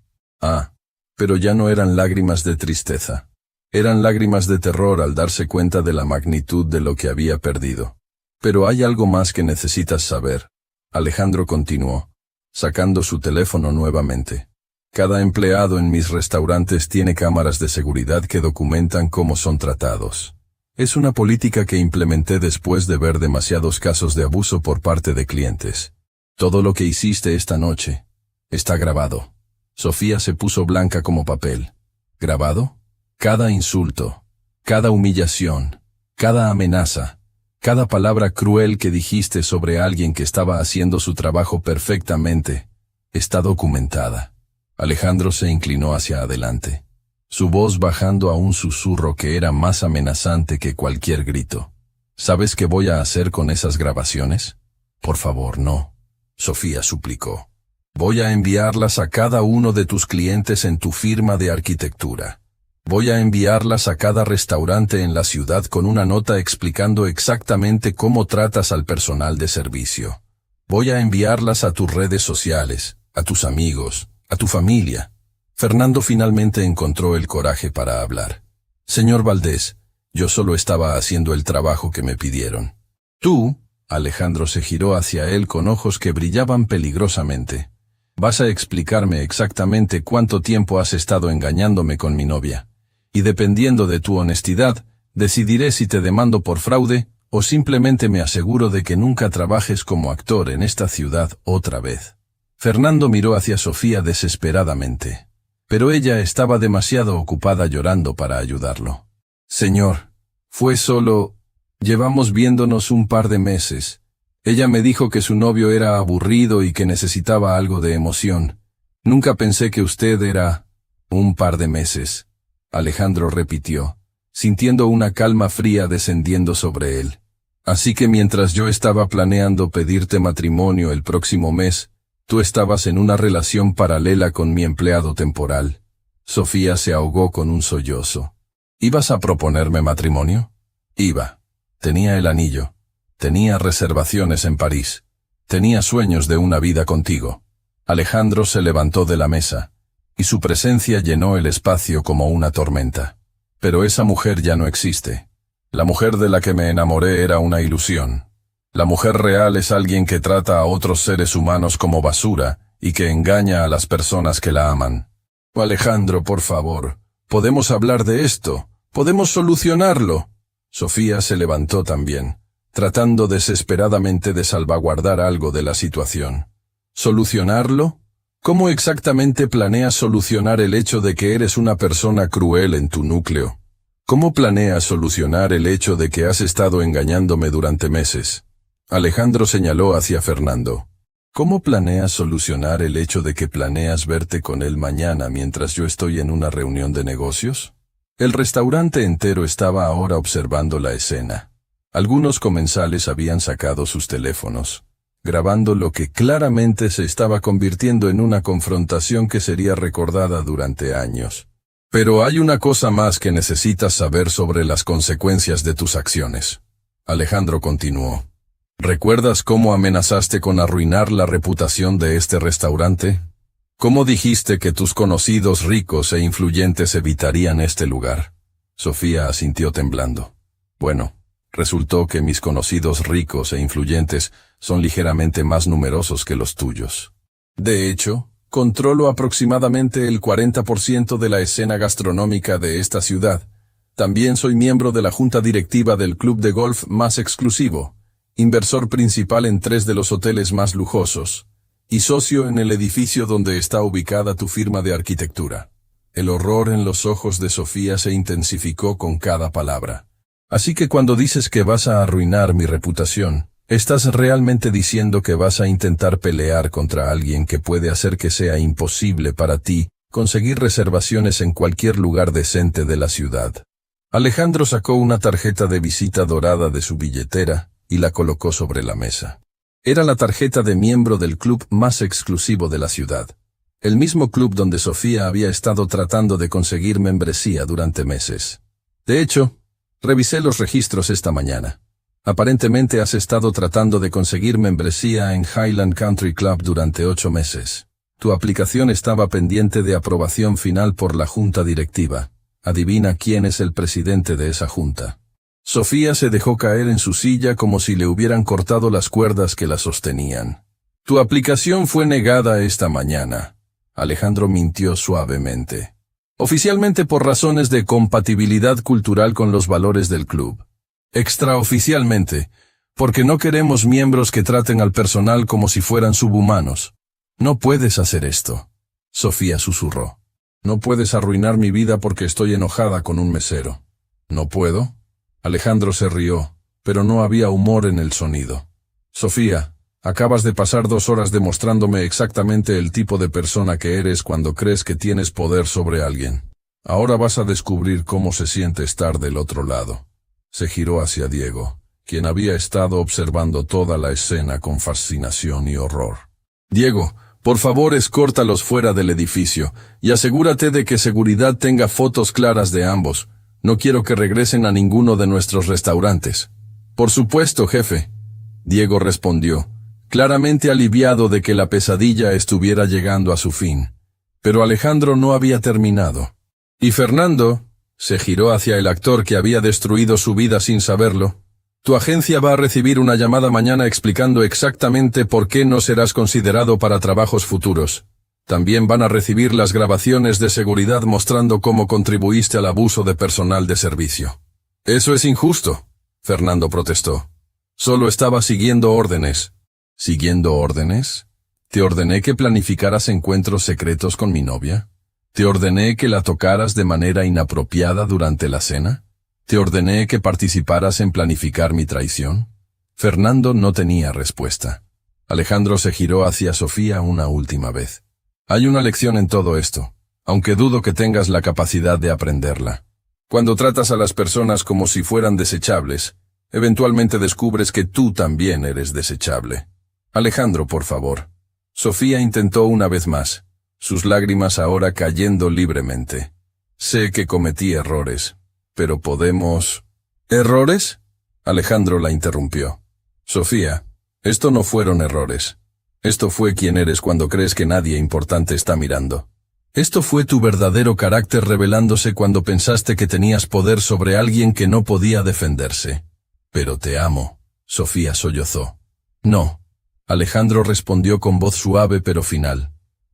[SPEAKER 1] Pero ya no eran lágrimas de tristeza. Eran lágrimas de terror al darse cuenta de la magnitud de lo que había perdido. Pero hay algo más que necesitas saber. Alejandro continuó, sacando su teléfono nuevamente. Cada empleado en mis restaurantes tiene cámaras de seguridad que documentan cómo son tratados. Es una política que implementé después de ver demasiados casos de abuso por parte de clientes. Todo lo que hiciste esta noche está grabado. Sofía se puso blanca como papel. ¿Grabado? Cada insulto, cada humillación, cada amenaza, cada palabra cruel que dijiste sobre alguien que estaba haciendo su trabajo perfectamente, está documentada. Alejandro se inclinó hacia adelante, su voz bajando a un susurro que era más amenazante que cualquier grito. ¿Sabes qué voy a hacer con esas grabaciones? Por favor, no. Sofía suplicó. Voy a enviarlas a cada uno de tus clientes en tu firma de arquitectura. Voy a enviarlas a cada restaurante en la ciudad con una nota explicando exactamente cómo tratas al personal de servicio. Voy a enviarlas a tus redes sociales, a tus amigos, a tu familia. Fernando finalmente encontró el coraje para hablar. Señor Valdés, yo solo estaba haciendo el trabajo que me pidieron. Tú, Alejandro se giró hacia él con ojos que brillaban peligrosamente. Vas a explicarme exactamente cuánto tiempo has estado engañándome con mi novia. Y dependiendo de tu honestidad, decidiré si te demando por fraude o simplemente me aseguro de que nunca trabajes como actor en esta ciudad otra vez. Fernando miró hacia Sofía desesperadamente, pero ella estaba demasiado ocupada llorando para ayudarlo. Señor, fue solo... Llevamos viéndonos un par de meses. Ella me dijo que su novio era aburrido y que necesitaba algo de emoción. Nunca pensé que usted era... Un par de meses. Alejandro repitió, sintiendo una calma fría descendiendo sobre él. Así que mientras yo estaba planeando pedirte matrimonio el próximo mes, tú estabas en una relación paralela con mi empleado temporal. Sofía se ahogó con un sollozo. ¿Ibas a proponerme matrimonio? Iba. Tenía el anillo. Tenía reservaciones en París. Tenía sueños de una vida contigo. Alejandro se levantó de la mesa, y su presencia llenó el espacio como una tormenta. Pero esa mujer ya no existe. La mujer de la que me enamoré era una ilusión. La mujer real es alguien que trata a otros seres humanos como basura y que engaña a las personas que la aman. Alejandro, por favor, podemos hablar de esto. Podemos solucionarlo. Sofía se levantó también, tratando desesperadamente de salvaguardar algo de la situación. ¿Solucionarlo? ¿Cómo exactamente planeas solucionar el hecho de que eres una persona cruel en tu núcleo? ¿Cómo planeas solucionar el hecho de que has estado engañándome durante meses? Alejandro señaló hacia Fernando. ¿Cómo planeas solucionar el hecho de que planeas verte con él mañana mientras yo estoy en una reunión de negocios? El restaurante entero estaba ahora observando la escena. Algunos comensales habían sacado sus teléfonos, grabando lo que claramente se estaba convirtiendo en una confrontación que sería recordada durante años. Pero hay una cosa más que necesitas saber sobre las consecuencias de tus acciones. Alejandro continuó. ¿Recuerdas cómo amenazaste con arruinar la reputación de este restaurante? ¿Cómo dijiste que tus conocidos ricos e influyentes evitarían este lugar? Sofía asintió temblando. Bueno, resultó que mis conocidos ricos e influyentes son ligeramente más numerosos que los tuyos. De hecho, controlo aproximadamente el 40% de la escena gastronómica de esta ciudad. También soy miembro de la junta directiva del club de golf más exclusivo, inversor principal en 3 de los hoteles más lujosos, y socio en el edificio donde está ubicada tu firma de arquitectura. El horror en los ojos de Sofía se intensificó con cada palabra. Así que cuando dices que vas a arruinar mi reputación, ¿Estás realmente diciendo que vas a intentar pelear contra alguien que puede hacer que sea imposible para ti conseguir reservaciones en cualquier lugar decente de la ciudad? Alejandro sacó una tarjeta de visita dorada de su billetera y la colocó sobre la mesa. Era la tarjeta de miembro del club más exclusivo de la ciudad. El mismo club donde Sofía había estado tratando de conseguir membresía durante meses. De hecho, revisé los registros esta mañana. Aparentemente has estado tratando de conseguir membresía en Highland Country Club durante 8 meses. Tu aplicación estaba pendiente de aprobación final por la junta directiva. Adivina quién es el presidente de esa junta. Sofía se dejó caer en su silla como si le hubieran cortado las cuerdas que la sostenían. Tu aplicación fue negada esta mañana. Alejandro mintió suavemente. Oficialmente por razones de compatibilidad cultural con los valores del club. Extraoficialmente, porque no queremos miembros que traten al personal como si fueran subhumanos. No puedes hacer esto. Sofía susurró. No puedes arruinar mi vida porque estoy enojada con un mesero. ¿No puedo? Alejandro se rió, pero no había humor en el sonido. Sofía, acabas de pasar 2 horas demostrándome exactamente el tipo de persona que eres cuando crees que tienes poder sobre alguien. Ahora vas a descubrir cómo se siente estar del otro lado. Se giró hacia Diego, quien había estado observando toda la escena con fascinación y horror. Diego, por favor escórtalos fuera del edificio, y asegúrate de que seguridad tenga fotos claras de ambos. No quiero que regresen a ninguno de nuestros restaurantes. Por supuesto, jefe. Diego respondió, claramente aliviado de que la pesadilla estuviera llegando a su fin. Pero Alejandro no había terminado. Y Fernando, se giró hacia el actor que había destruido su vida sin saberlo. Tu agencia va a recibir una llamada mañana explicando exactamente por qué no serás considerado para trabajos futuros. También van a recibir las grabaciones de seguridad mostrando cómo contribuiste al abuso de personal de servicio. Eso es injusto, Fernando protestó. Solo estaba siguiendo órdenes. ¿Siguiendo órdenes? ¿Te ordené que planificaras encuentros secretos con mi novia? ¿Te ordené que la tocaras de manera inapropiada durante la cena? ¿Te ordené que participaras en planificar mi traición? Fernando no tenía respuesta. Alejandro se giró hacia Sofía una última vez. Hay una lección en todo esto, aunque dudo que tengas la capacidad de aprenderla. Cuando tratas a las personas como si fueran desechables, eventualmente descubres que tú también eres desechable. Alejandro, por favor. Sofía intentó una vez más, sus lágrimas ahora cayendo libremente. Sé que cometí errores, pero podemos... ¿Errores? Alejandro la interrumpió. Sofía, esto no fueron errores. Esto fue quien eres cuando crees que nadie importante está mirando. Esto fue tu verdadero carácter revelándose cuando pensaste que tenías poder sobre alguien que no podía defenderse. Pero te amo, Sofía sollozó. No. Alejandro respondió con voz suave pero final.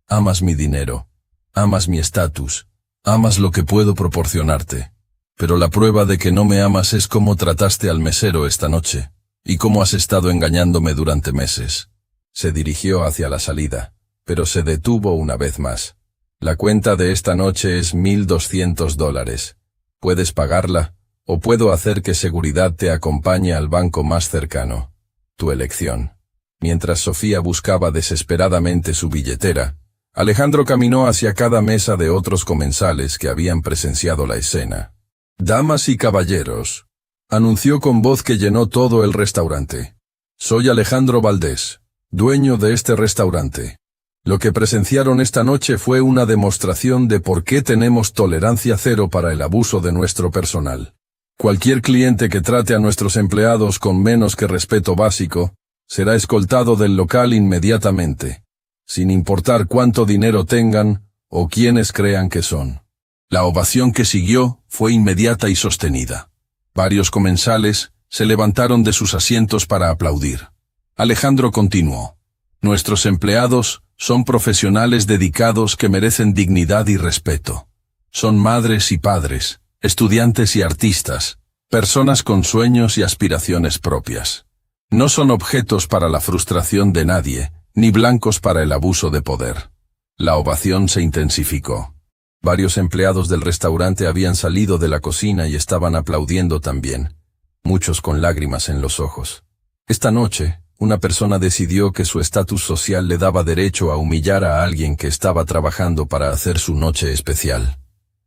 [SPEAKER 1] Amas mi dinero. Amas mi estatus. Amas lo que puedo proporcionarte. Pero la prueba de que no me amas es cómo trataste al mesero esta noche, y cómo has estado engañándome durante meses. Se dirigió hacia la salida, pero se detuvo una vez más. La cuenta de esta noche es $1,200. ¿Puedes pagarla? ¿O puedo hacer que seguridad te acompañe al banco más cercano? Tu elección. Mientras Sofía buscaba desesperadamente su billetera, Alejandro caminó hacia cada mesa de otros comensales que habían presenciado la escena. Damas y caballeros, anunció con voz que llenó todo el restaurante. Soy Alejandro Valdés, dueño de este restaurante. Lo que presenciaron esta noche fue una demostración de por qué tenemos tolerancia cero para el abuso de nuestro personal. Cualquier cliente que trate a nuestros empleados con menos que respeto básico, será escoltado del local inmediatamente, sin importar cuánto dinero tengan o quiénes crean que son. La ovación que siguió fue inmediata y sostenida. Varios comensales se levantaron de sus asientos para aplaudir. Alejandro continuó. Nuestros empleados son profesionales dedicados que merecen dignidad y respeto. Son madres y padres, estudiantes y artistas, personas con sueños y aspiraciones propias. No son objetos para la frustración de nadie, ni blancos para el abuso de poder. La ovación se intensificó. Varios empleados del restaurante habían salido de la cocina y estaban aplaudiendo también, muchos con lágrimas en los ojos. Esta noche, una persona decidió que su estatus social le daba derecho a humillar a alguien que estaba trabajando para hacer su noche especial.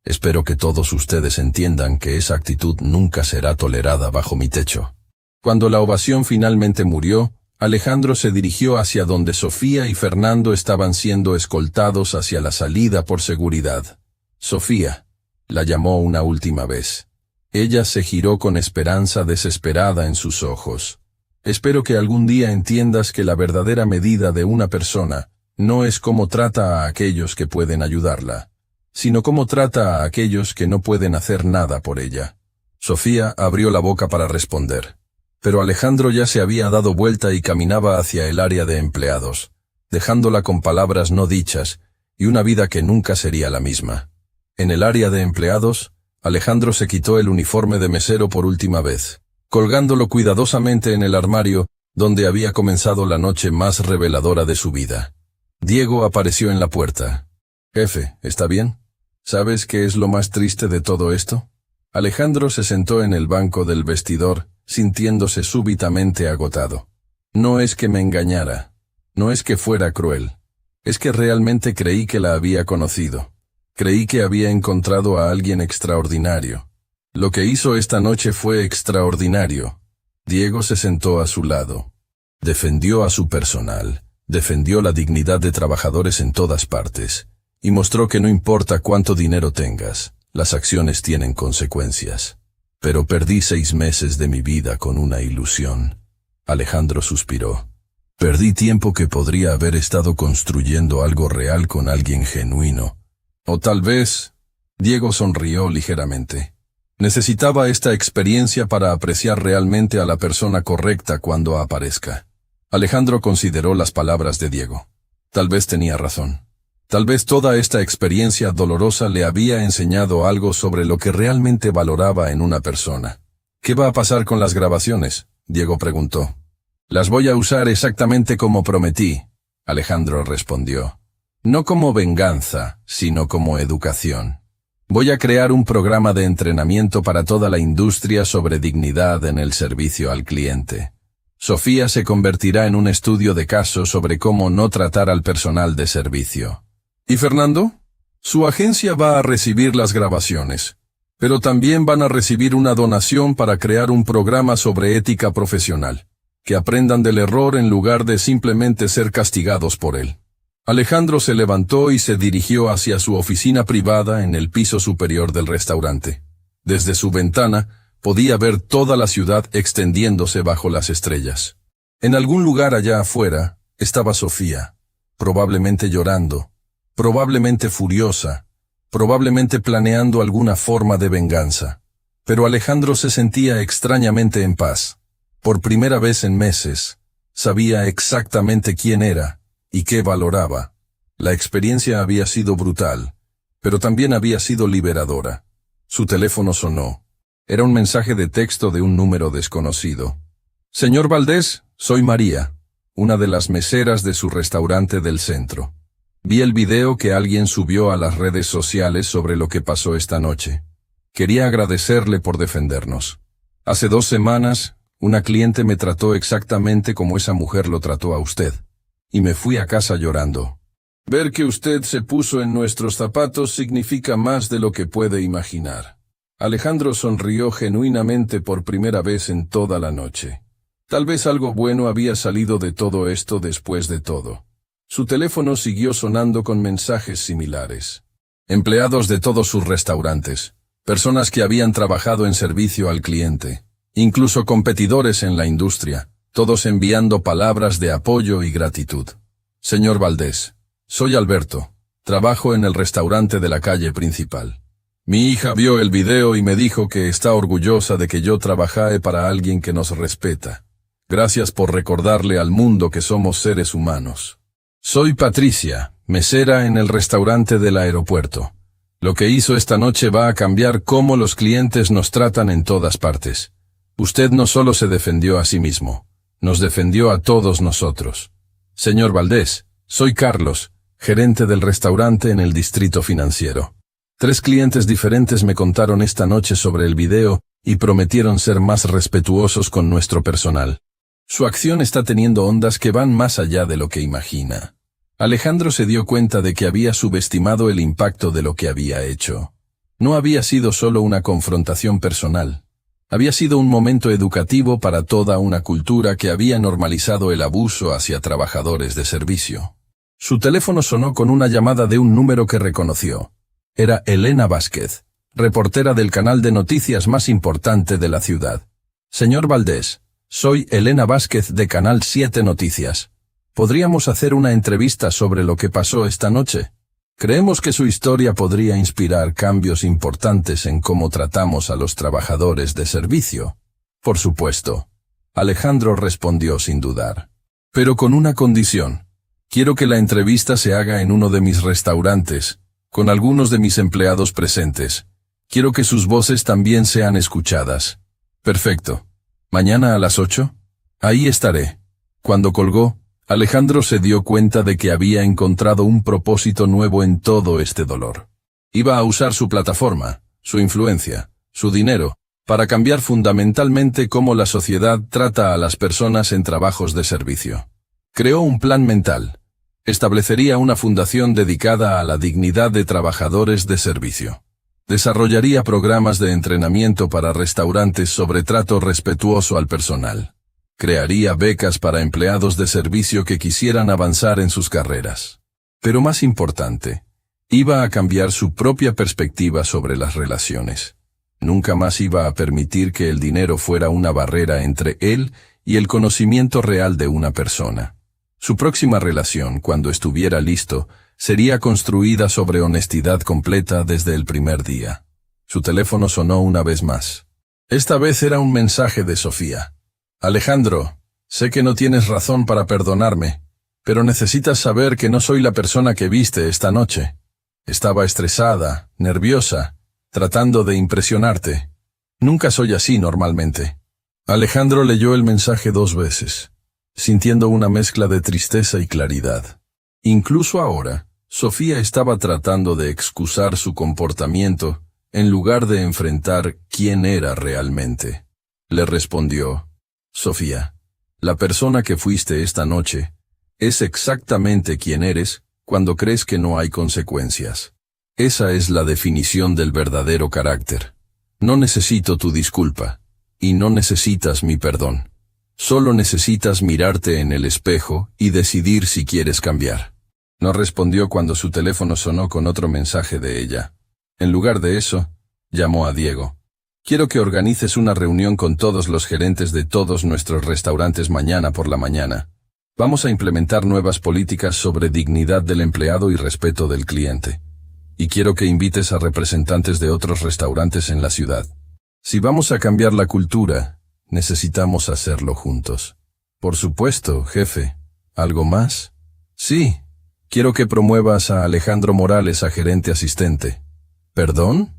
[SPEAKER 1] Espero que todos ustedes entiendan que esa actitud nunca será tolerada bajo mi techo. Cuando la ovación finalmente murió, Alejandro se dirigió hacia donde Sofía y Fernando estaban siendo escoltados hacia la salida por seguridad. Sofía la llamó una última vez. Ella se giró con esperanza desesperada en sus ojos. Espero que algún día entiendas que la verdadera medida de una persona no es cómo trata a aquellos que pueden ayudarla, sino cómo trata a aquellos que no pueden hacer nada por ella. Sofía abrió la boca para responder, pero Alejandro ya se había dado vuelta y caminaba hacia el área de empleados, dejándola con palabras no dichas y una vida que nunca sería la misma. En el área de empleados, Alejandro se quitó el uniforme de mesero por última vez, colgándolo cuidadosamente en el armario donde había comenzado la noche más reveladora de su vida. Diego apareció en la puerta. «Jefe, ¿está bien? ¿Sabes qué es lo más triste de todo esto?» Alejandro se sentó en el banco del vestidor, sintiéndose súbitamente agotado. «No es que me engañara. No es que fuera cruel. Es que realmente creí que la había conocido. Creí que había encontrado a alguien extraordinario. Lo que hizo esta noche fue extraordinario». Diego se sentó a su lado. Defendió a su personal, defendió la dignidad de trabajadores en todas partes, y mostró que no importa cuánto dinero tengas, las acciones tienen consecuencias. Pero perdí 6 meses de mi vida con una ilusión. Alejandro suspiró. Perdí tiempo que podría haber estado construyendo algo real con alguien genuino. O tal vez... Diego sonrió ligeramente. Necesitaba esta experiencia para apreciar realmente a la persona correcta cuando aparezca. Alejandro consideró las palabras de Diego. Tal vez tenía razón. Tal vez toda esta experiencia dolorosa le había enseñado algo sobre lo que realmente valoraba en una persona. «¿Qué va a pasar con las grabaciones?», Diego preguntó. «Las voy a usar exactamente como prometí», Alejandro respondió. «No como venganza, sino como educación. Voy a crear un programa de entrenamiento para toda la industria sobre dignidad en el servicio al cliente. Sofía se convertirá en un estudio de caso sobre cómo no tratar al personal de servicio». «¿Y Fernando?» «Su agencia va a recibir las grabaciones, pero también van a recibir una donación para crear un programa sobre ética profesional, que aprendan del error en lugar de simplemente ser castigados por él». Alejandro se levantó y se dirigió hacia su oficina privada en el piso superior del restaurante. Desde su ventana, podía ver toda la ciudad extendiéndose bajo las estrellas. En algún lugar allá afuera, estaba Sofía, probablemente llorando, probablemente furiosa, probablemente planeando alguna forma de venganza. Pero Alejandro se sentía extrañamente en paz. Por primera vez en meses, sabía exactamente quién era y qué valoraba. La experiencia había sido brutal, pero también había sido liberadora. Su teléfono sonó. Era un mensaje de texto de un número desconocido. «Señor Valdés, soy María, una de las meseras de su restaurante del centro. Vi el video que alguien subió a las redes sociales sobre lo que pasó esta noche. Quería agradecerle por defendernos. Hace 2 semanas, una cliente me trató exactamente como esa mujer lo trató a usted, y me fui a casa llorando. Ver que usted se puso en nuestros zapatos significa más de lo que puede imaginar». Alejandro sonrió genuinamente por primera vez en toda la noche. Tal vez algo bueno había salido de todo esto después de todo. Su teléfono siguió sonando con mensajes similares. Empleados de todos sus restaurantes, personas que habían trabajado en servicio al cliente, incluso competidores en la industria, todos enviando palabras de apoyo y gratitud. «Señor Valdés, soy Alberto, trabajo en el restaurante de la calle principal. Mi hija vio el video y me dijo que está orgullosa de que yo trabaje para alguien que nos respeta. Gracias por recordarle al mundo que somos seres humanos. Soy Patricia, mesera en el restaurante del aeropuerto. Lo que hizo esta noche va a cambiar cómo los clientes nos tratan en todas partes. Usted no solo se defendió a sí mismo, nos defendió a todos nosotros. Señor Valdés, soy Carlos, gerente del restaurante en el distrito financiero. 3 clientes diferentes me contaron esta noche sobre el video y prometieron ser más respetuosos con nuestro personal. Su acción está teniendo ondas que van más allá de lo que imagina. Alejandro se dio cuenta de que había subestimado el impacto de lo que había hecho. No había sido solo una confrontación personal. Había sido un momento educativo para toda una cultura que había normalizado el abuso hacia trabajadores de servicio. Su teléfono sonó con una llamada de un número que reconoció. Era Elena Vázquez, reportera del canal de noticias más importante de la ciudad. Señor Valdés, soy Elena Vázquez de Canal 7 Noticias. ¿Podríamos hacer una entrevista sobre lo que pasó esta noche? Creemos que su historia podría inspirar cambios importantes en cómo tratamos a los trabajadores de servicio. Por supuesto. Alejandro respondió sin dudar. Pero con una condición. Quiero que la entrevista se haga en uno de mis restaurantes, con algunos de mis empleados presentes. Quiero que sus voces también sean escuchadas. Perfecto. ¿Mañana a las 8? Ahí estaré. Cuando colgó, Alejandro se dio cuenta de que había encontrado un propósito nuevo en todo este dolor. Iba a usar su plataforma, su influencia, su dinero, para cambiar fundamentalmente cómo la sociedad trata a las personas en trabajos de servicio. Creó un plan mental. Establecería una fundación dedicada a la dignidad de trabajadores de servicio. Desarrollaría programas de entrenamiento para restaurantes sobre trato respetuoso al personal. Crearía becas para empleados de servicio que quisieran avanzar en sus carreras. Pero más importante, iba a cambiar su propia perspectiva sobre las relaciones. Nunca más iba a permitir que el dinero fuera una barrera entre él y el conocimiento real de una persona. Su próxima relación, cuando estuviera listo, sería construida sobre honestidad completa desde el primer día. Su teléfono sonó una vez más. Esta vez era un mensaje de Sofía. Alejandro, sé que no tienes razón para perdonarme, pero necesitas saber que no soy la persona que viste esta noche. Estaba estresada, nerviosa, tratando de impresionarte. Nunca soy así normalmente. Alejandro leyó el mensaje 2 veces, sintiendo una mezcla de tristeza y claridad. Incluso ahora, Sofía estaba tratando de excusar su comportamiento en lugar de enfrentar quién era realmente. Le respondió: Sofía, la persona que fuiste esta noche es exactamente quien eres cuando crees que no hay consecuencias. Esa es la definición del verdadero carácter. No necesito tu disculpa, y no necesitas mi perdón. Solo necesitas mirarte en el espejo y decidir si quieres cambiar. No respondió cuando su teléfono sonó con otro mensaje de ella. En lugar de eso, llamó a Diego. Quiero que organices una reunión con todos los gerentes de todos nuestros restaurantes mañana por la mañana. Vamos a implementar nuevas políticas sobre dignidad del empleado y respeto del cliente. Y quiero que invites a representantes de otros restaurantes en la ciudad. Si vamos a cambiar la cultura, necesitamos hacerlo juntos. Por supuesto, jefe. ¿Algo más? Sí. Quiero que promuevas a Alejandro Morales a gerente asistente. ¿Perdón?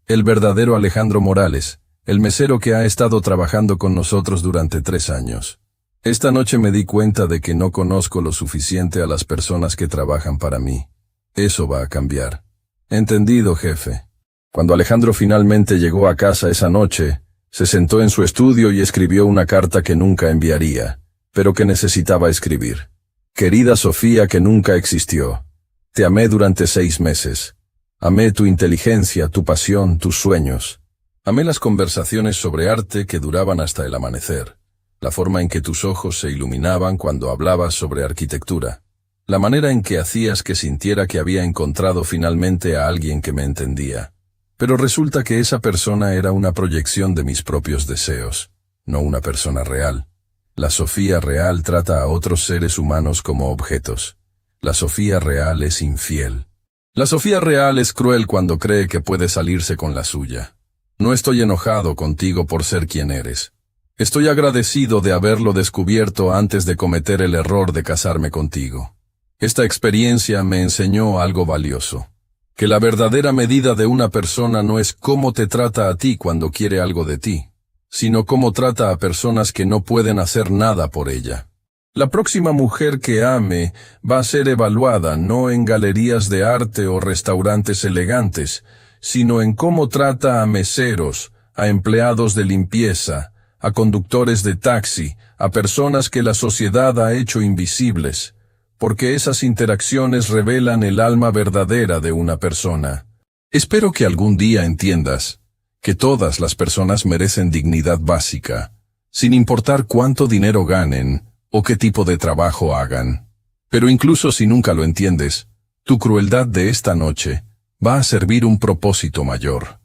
[SPEAKER 1] El verdadero Alejandro Morales, el mesero que ha estado trabajando con nosotros durante 3 años. Esta noche me di cuenta de que no conozco lo suficiente a las personas que trabajan para mí. Eso va a cambiar. Entendido, jefe. Cuando Alejandro finalmente llegó a casa esa noche, se sentó en su estudio y escribió una carta que nunca enviaría, pero que necesitaba escribir. Querida Sofía que nunca existió. Te amé durante 6 meses. Amé tu inteligencia, tu pasión, tus sueños. Amé las conversaciones sobre arte que duraban hasta el amanecer, la forma en que tus ojos se iluminaban cuando hablabas sobre arquitectura, la manera en que hacías que sintiera que había encontrado finalmente a alguien que me entendía. Pero resulta que esa persona era una proyección de mis propios deseos, no una persona real. La Sofía real trata a otros seres humanos como objetos. La Sofía real es infiel. La Sofía real es cruel cuando cree que puede salirse con la suya. No estoy enojado contigo por ser quien eres. Estoy agradecido de haberlo descubierto antes de cometer el error de casarme contigo. Esta experiencia me enseñó algo valioso. Que la verdadera medida de una persona no es cómo te trata a ti cuando quiere algo de ti, sino cómo trata a personas que no pueden hacer nada por ella. La próxima mujer que ame va a ser evaluada no en galerías de arte o restaurantes elegantes, sino en cómo trata a meseros, a empleados de limpieza, a conductores de taxi, a personas que la sociedad ha hecho invisibles, porque esas interacciones revelan el alma verdadera de una persona. Espero que algún día entiendas que todas las personas merecen dignidad básica, sin importar cuánto dinero ganen o qué tipo de trabajo hagan. Pero incluso si nunca lo entiendes, tu crueldad de esta noche va a servir un propósito mayor.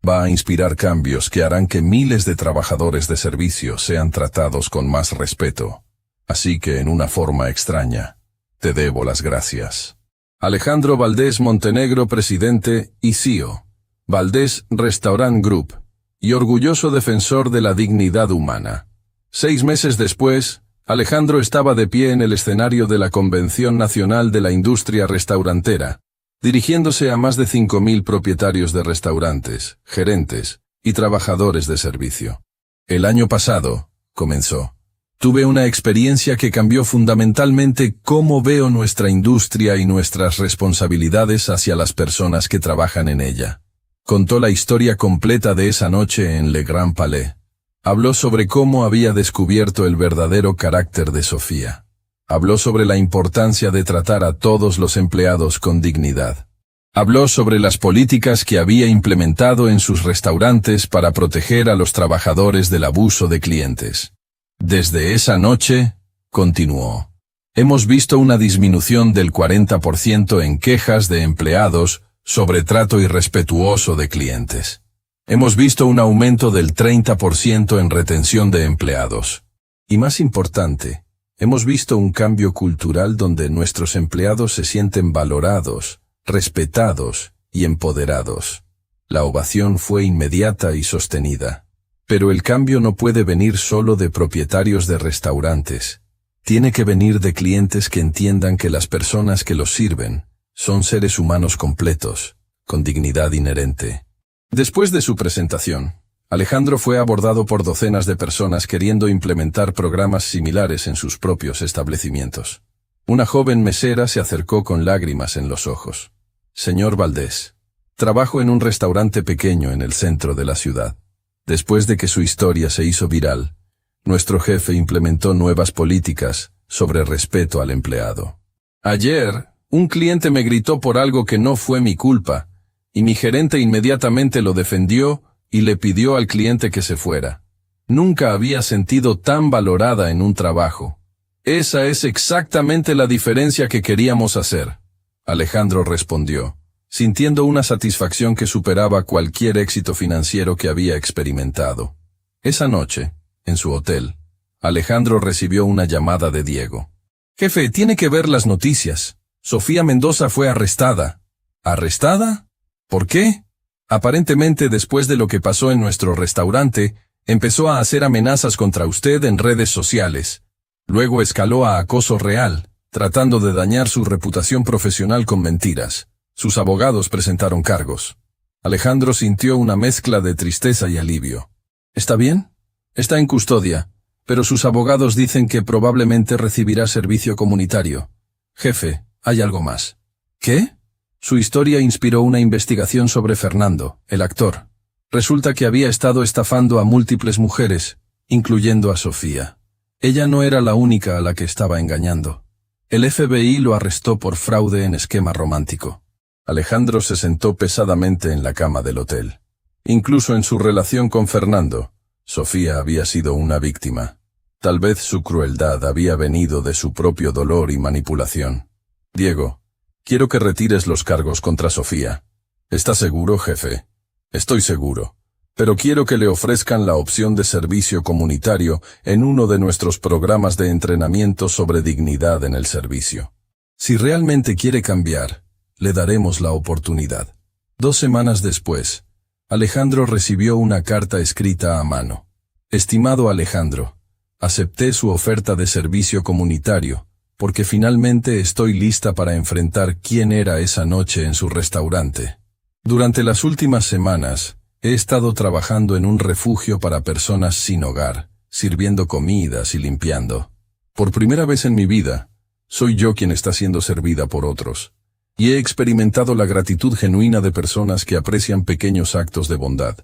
[SPEAKER 1] Va a inspirar cambios que harán que miles de trabajadores de servicio sean tratados con más respeto. Así que en una forma extraña, te debo las gracias. Alejandro Valdés Montenegro, presidente y CEO, Valdés Restaurant Group, y orgulloso defensor de la dignidad humana. 6 meses después, Alejandro estaba de pie en el escenario de la Convención Nacional de la Industria Restaurantera, dirigiéndose a más de 5.000 propietarios de restaurantes, gerentes y trabajadores de servicio. El año pasado, comenzó, tuve una experiencia que cambió fundamentalmente cómo veo nuestra industria y nuestras responsabilidades hacia las personas que trabajan en ella. Contó la historia completa de esa noche en Le Grand Palais. Habló sobre cómo había descubierto el verdadero carácter de Sofía. Habló sobre la importancia de tratar a todos los empleados con dignidad. Habló sobre las políticas que había implementado en sus restaurantes para proteger a los trabajadores del abuso de clientes. Desde esa noche, continuó, hemos visto una disminución del 40% en quejas de empleados sobre trato irrespetuoso de clientes. Hemos visto un aumento del 30% en retención de empleados. Y más importante, hemos visto un cambio cultural donde nuestros empleados se sienten valorados, respetados y empoderados. La ovación fue inmediata y sostenida. Pero el cambio no puede venir solo de propietarios de restaurantes. Tiene que venir de clientes que entiendan que las personas que los sirven son seres humanos completos, con dignidad inherente. Después de su presentación, Alejandro fue abordado por docenas de personas queriendo implementar programas similares en sus propios establecimientos. Una joven mesera se acercó con lágrimas en los ojos. Señor Valdés, trabajo en un restaurante pequeño en el centro de la ciudad. Después de que su historia se hizo viral, nuestro jefe implementó nuevas políticas sobre respeto al empleado. Ayer, un cliente me gritó por algo que no fue mi culpa, y mi gerente inmediatamente lo defendió y le pidió al cliente que se fuera. Nunca había sentido tan valorada en un trabajo. Esa es exactamente la diferencia que queríamos hacer. Alejandro respondió, sintiendo una satisfacción que superaba cualquier éxito financiero que había experimentado. Esa noche, en su hotel, Alejandro recibió una llamada de Diego. Jefe, tiene que ver las noticias. Sofía Mendoza fue arrestada. ¿Arrestada? ¿Por qué? Aparentemente después de lo que pasó en nuestro restaurante, empezó a hacer amenazas contra usted en redes sociales. Luego escaló a acoso real, tratando de dañar su reputación profesional con mentiras. Sus abogados presentaron cargos. Alejandro sintió una mezcla de tristeza y alivio. ¿Está bien? Está en custodia, pero sus abogados dicen que probablemente recibirá servicio comunitario. Jefe, hay algo más. ¿Qué? Su historia inspiró una investigación sobre Fernando, el actor. Resulta que había estado estafando a múltiples mujeres, incluyendo a Sofía. Ella no era la única a la que estaba engañando. El FBI lo arrestó por fraude en esquema romántico. Alejandro se sentó pesadamente en la cama del hotel. Incluso en su relación con Fernando, Sofía había sido una víctima. Tal vez su crueldad había venido de su propio dolor y manipulación. Diego, quiero que retires los cargos contra Sofía. ¿Está seguro, jefe? Estoy seguro. Pero quiero que le ofrezcan la opción de servicio comunitario en uno de nuestros programas de entrenamiento sobre dignidad en el servicio. Si realmente quiere cambiar, le daremos la oportunidad. 2 semanas después, Alejandro recibió una carta escrita a mano. Estimado Alejandro, acepté su oferta de servicio comunitario, porque finalmente estoy lista para enfrentar quién era esa noche en su restaurante. Durante las últimas semanas, he estado trabajando en un refugio para personas sin hogar, sirviendo comidas y limpiando. Por primera vez en mi vida, soy yo quien está siendo servida por otros. Y he experimentado la gratitud genuina de personas que aprecian pequeños actos de bondad.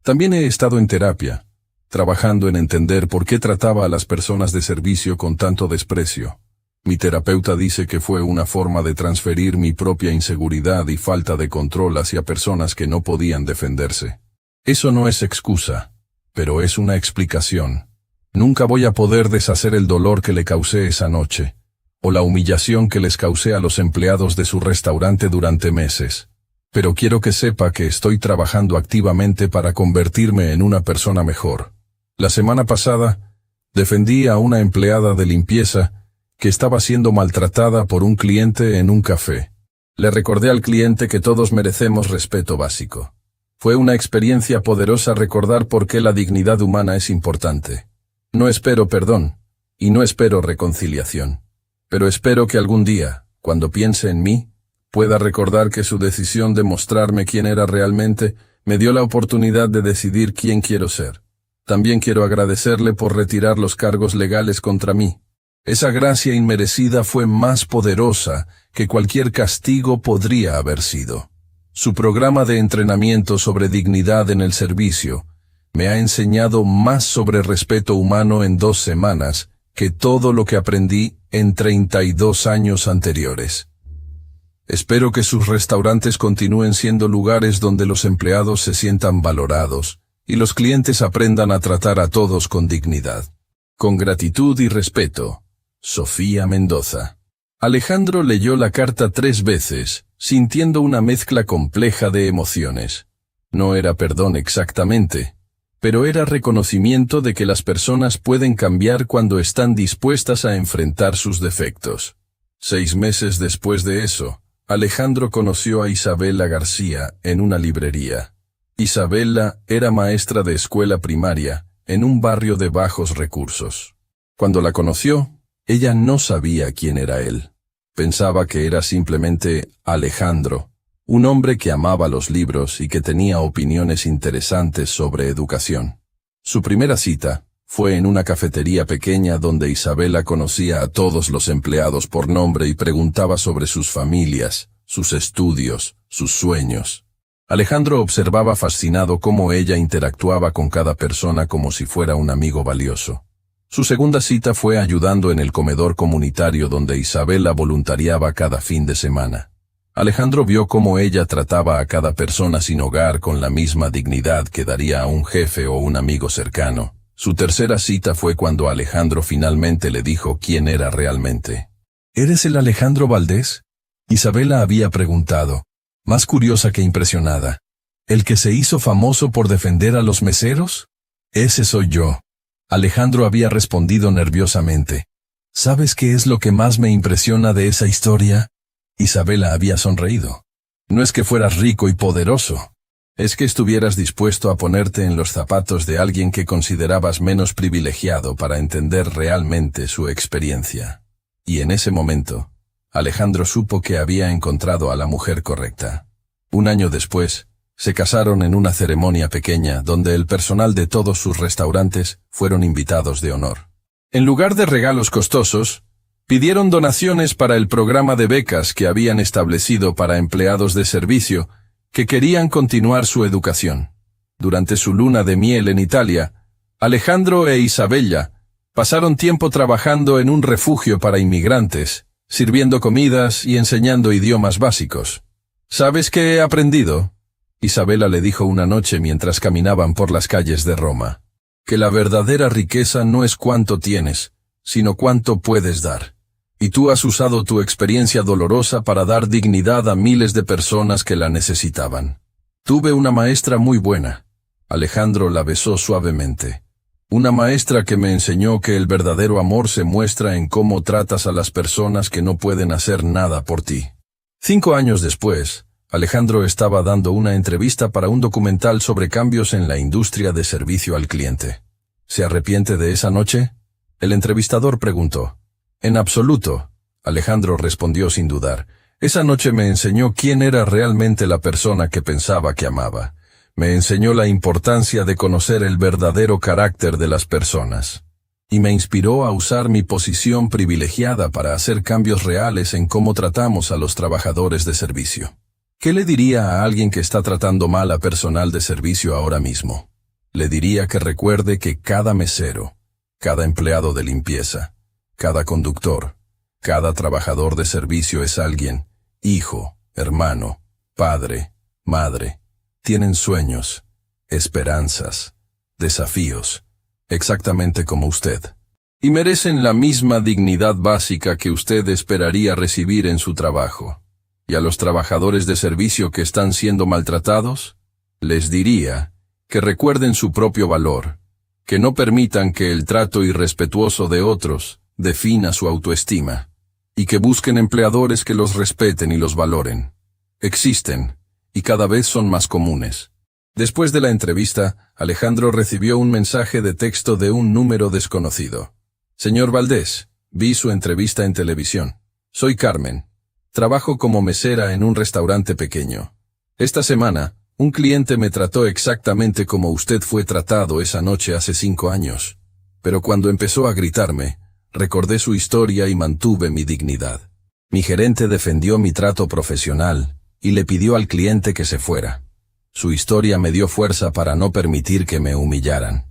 [SPEAKER 1] También he estado en terapia, trabajando en entender por qué trataba a las personas de servicio con tanto desprecio. Mi terapeuta dice que fue una forma de transferir mi propia inseguridad y falta de control hacia personas que no podían defenderse. Eso no es excusa, pero es una explicación. Nunca voy a poder deshacer el dolor que le causé esa noche, o la humillación que les causé a los empleados de su restaurante durante meses. Pero quiero que sepa que estoy trabajando activamente para convertirme en una persona mejor. La semana pasada, defendí a una empleada de limpieza que estaba siendo maltratada por un cliente en un café. Le recordé al cliente que todos merecemos respeto básico. Fue una experiencia poderosa recordar por qué la dignidad humana es importante. No espero perdón, y no espero reconciliación. Pero espero que algún día, cuando piense en mí, pueda recordar que su decisión de mostrarme quién era realmente me dio la oportunidad de decidir quién quiero ser. También quiero agradecerle por retirar los cargos legales contra mí. Esa gracia inmerecida fue más poderosa que cualquier castigo podría haber sido. Su programa de entrenamiento sobre dignidad en el servicio me ha enseñado más sobre respeto humano en 2 semanas que todo lo que aprendí en 32 años anteriores. Espero que sus restaurantes continúen siendo lugares donde los empleados se sientan valorados y los clientes aprendan a tratar a todos con dignidad. Con gratitud y respeto. Sofía Mendoza. Alejandro leyó la carta 3 veces, sintiendo una mezcla compleja de emociones. No era perdón exactamente, pero era reconocimiento de que las personas pueden cambiar cuando están dispuestas a enfrentar sus defectos. 6 meses después de eso, Alejandro conoció a Isabela García en una librería. Isabela era maestra de escuela primaria, en un barrio de bajos recursos. Cuando la conoció, ella no sabía quién era él. Pensaba que era simplemente Alejandro, un hombre que amaba los libros y que tenía opiniones interesantes sobre educación. Su primera cita fue en una cafetería pequeña donde Isabela conocía a todos los empleados por nombre y preguntaba sobre sus familias, sus estudios, sus sueños. Alejandro observaba fascinado cómo ella interactuaba con cada persona como si fuera un amigo valioso. Su segunda cita fue ayudando en el comedor comunitario donde Isabela voluntariaba cada fin de semana. Alejandro vio cómo ella trataba a cada persona sin hogar con la misma dignidad que daría a un jefe o un amigo cercano. Su tercera cita fue cuando Alejandro finalmente le dijo quién era realmente. ¿Eres el Alejandro Valdés? Isabela había preguntado, más curiosa que impresionada. ¿El que se hizo famoso por defender a los meseros? Ese soy yo. Alejandro había respondido nerviosamente. ¿Sabes qué es lo que más me impresiona de esa historia? Isabela había sonreído. No es que fueras rico y poderoso. Es que estuvieras dispuesto a ponerte en los zapatos de alguien que considerabas menos privilegiado para entender realmente su experiencia. Y en ese momento, Alejandro supo que había encontrado a la mujer correcta. 1 año después, se casaron en una ceremonia pequeña donde el personal de todos sus restaurantes fueron invitados de honor. En lugar de regalos costosos, pidieron donaciones para el programa de becas que habían establecido para empleados de servicio que querían continuar su educación. Durante su luna de miel en Italia, Alejandro e Isabella pasaron tiempo trabajando en un refugio para inmigrantes, sirviendo comidas y enseñando idiomas básicos. ¿Sabes qué he aprendido?, Isabela le dijo una noche mientras caminaban por las calles de Roma. Que la verdadera riqueza no es cuánto tienes, sino cuánto puedes dar. Y tú has usado tu experiencia dolorosa para dar dignidad a miles de personas que la necesitaban. Tuve una maestra muy buena. Alejandro la besó suavemente. Una maestra que me enseñó que el verdadero amor se muestra en cómo tratas a las personas que no pueden hacer nada por ti. 5 años después, Alejandro estaba dando una entrevista para un documental sobre cambios en la industria de servicio al cliente. ¿Se arrepiente de esa noche?, el entrevistador preguntó. En absoluto, Alejandro respondió sin dudar. Esa noche me enseñó quién era realmente la persona que pensaba que amaba. Me enseñó la importancia de conocer el verdadero carácter de las personas. Y me inspiró a usar mi posición privilegiada para hacer cambios reales en cómo tratamos a los trabajadores de servicio. ¿Qué le diría a alguien que está tratando mal a personal de servicio ahora mismo? Le diría que recuerde que cada mesero, cada empleado de limpieza, cada conductor, cada trabajador de servicio es alguien, hijo, hermano, padre, madre. Tienen sueños, esperanzas, desafíos, exactamente como usted. Y merecen la misma dignidad básica que usted esperaría recibir en su trabajo. ¿Y a los trabajadores de servicio que están siendo maltratados? Les diría que recuerden su propio valor, que no permitan que el trato irrespetuoso de otros defina su autoestima, y que busquen empleadores que los respeten y los valoren. Existen, y cada vez son más comunes. Después de la entrevista, Alejandro recibió un mensaje de texto de un número desconocido. Señor Valdés, vi su entrevista en televisión. Soy Carmen. Trabajo como mesera en un restaurante pequeño. Esta semana, un cliente me trató exactamente como usted fue tratado esa noche hace 5 años. Pero cuando empezó a gritarme, recordé su historia y mantuve mi dignidad. Mi gerente defendió mi trato profesional y le pidió al cliente que se fuera. Su historia me dio fuerza para no permitir que me humillaran.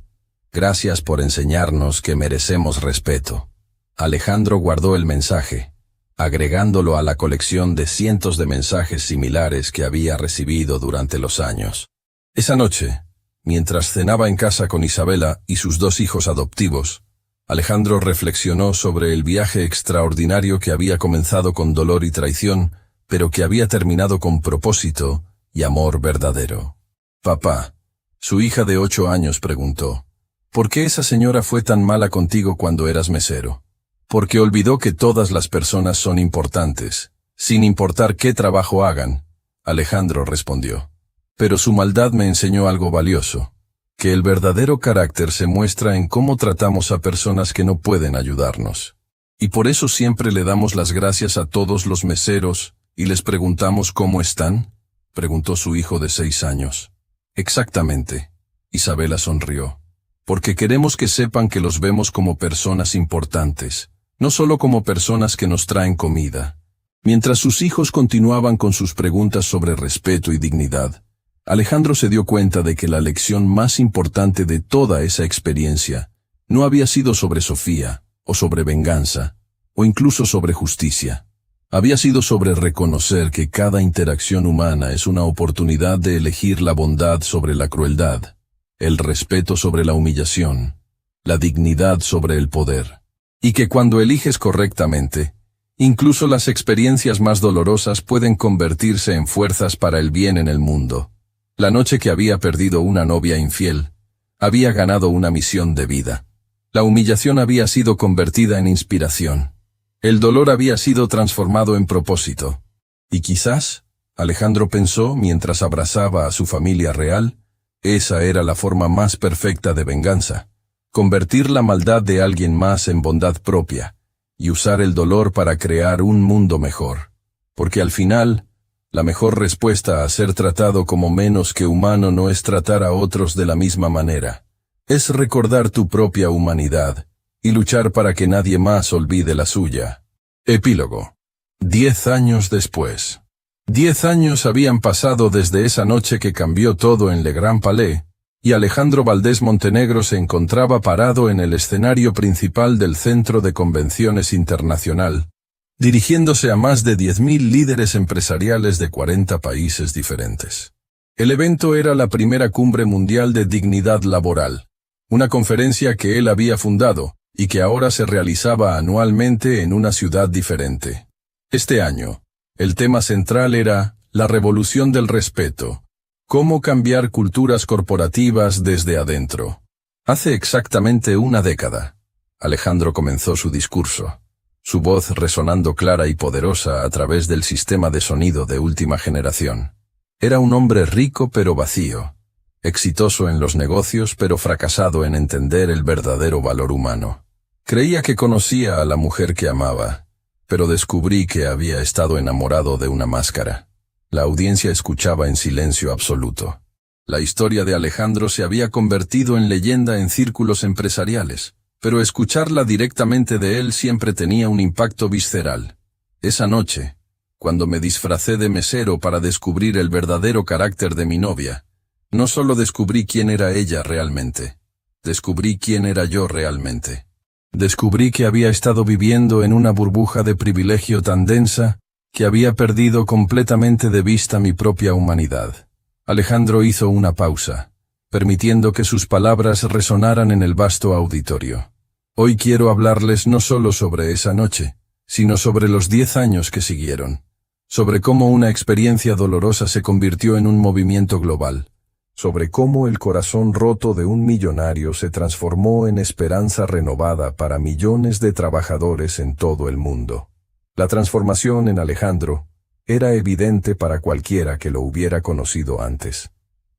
[SPEAKER 1] Gracias por enseñarnos que merecemos respeto. Alejandro guardó el mensaje, agregándolo a la colección de cientos de mensajes similares que había recibido durante los años. Esa noche, mientras cenaba en casa con Isabela y sus 2 hijos adoptivos, Alejandro reflexionó sobre el viaje extraordinario que había comenzado con dolor y traición, pero que había terminado con propósito y amor verdadero. Papá, su hija de 8 años preguntó, ¿por qué esa señora fue tan mala contigo cuando eras mesero? Porque olvidó que todas las personas son importantes, sin importar qué trabajo hagan, Alejandro respondió. Pero su maldad me enseñó algo valioso, que el verdadero carácter se muestra en cómo tratamos a personas que no pueden ayudarnos. Y por eso siempre le damos las gracias a todos los meseros y les preguntamos cómo están, preguntó su hijo de 6 años. Exactamente, Isabela sonrió. Porque queremos que sepan que los vemos como personas importantes, no solo como personas que nos traen comida. Mientras sus hijos continuaban con sus preguntas sobre respeto y dignidad, Alejandro se dio cuenta de que la lección más importante de toda esa experiencia no había sido sobre Sofía, o sobre venganza, o incluso sobre justicia. Había sido sobre reconocer que cada interacción humana es una oportunidad de elegir la bondad sobre la crueldad, el respeto sobre la humillación, la dignidad sobre el poder. Y que cuando eliges correctamente, incluso las experiencias más dolorosas pueden convertirse en fuerzas para el bien en el mundo. La noche que había perdido una novia infiel, había ganado una misión de vida. La humillación había sido convertida en inspiración. El dolor había sido transformado en propósito. Y quizás, Alejandro pensó mientras abrazaba a su familia real, esa era la forma más perfecta de venganza. Convertir la maldad de alguien más en bondad propia, y usar el dolor para crear un mundo mejor. Porque al final, la mejor respuesta a ser tratado como menos que humano no es tratar a otros de la misma manera. Es recordar tu propia humanidad, y luchar para que nadie más olvide la suya. Epílogo. 10 años después. 10 años habían pasado desde esa noche que cambió todo en Le Grand Palais, y Alejandro Valdés Montenegro se encontraba parado en el escenario principal del Centro de Convenciones Internacional, dirigiéndose a más de 10.000 líderes empresariales de 40 países diferentes. El evento era la primera cumbre mundial de dignidad laboral, una conferencia que él había fundado, y que ahora se realizaba anualmente en una ciudad diferente. Este año, el tema central era la revolución del respeto. Cómo cambiar culturas corporativas desde adentro. Hace exactamente una década, Alejandro comenzó su discurso, su voz resonando clara y poderosa a través del sistema de sonido de última generación. Era un hombre rico pero vacío, exitoso en los negocios pero fracasado en entender el verdadero valor humano. Creía que conocía a la mujer que amaba, pero descubrí que había estado enamorado de una máscara. La audiencia escuchaba en silencio absoluto. La historia de Alejandro se había convertido en leyenda en círculos empresariales, pero escucharla directamente de él siempre tenía un impacto visceral. Esa noche, cuando me disfracé de mesero para descubrir el verdadero carácter de mi novia, No solo descubrí quién era ella realmente, descubrí quién era yo realmente. Descubrí que había estado viviendo en una burbuja de privilegio tan densa que había perdido completamente de vista mi propia humanidad. Alejandro hizo una pausa, permitiendo que sus palabras resonaran en el vasto auditorio. Hoy quiero hablarles no solo sobre esa noche, sino sobre los 10 años que siguieron, sobre cómo una experiencia dolorosa se convirtió en un movimiento global, sobre cómo el corazón roto de un millonario se transformó en esperanza renovada para millones de trabajadores en todo el mundo. La transformación en Alejandro era evidente para cualquiera que lo hubiera conocido antes.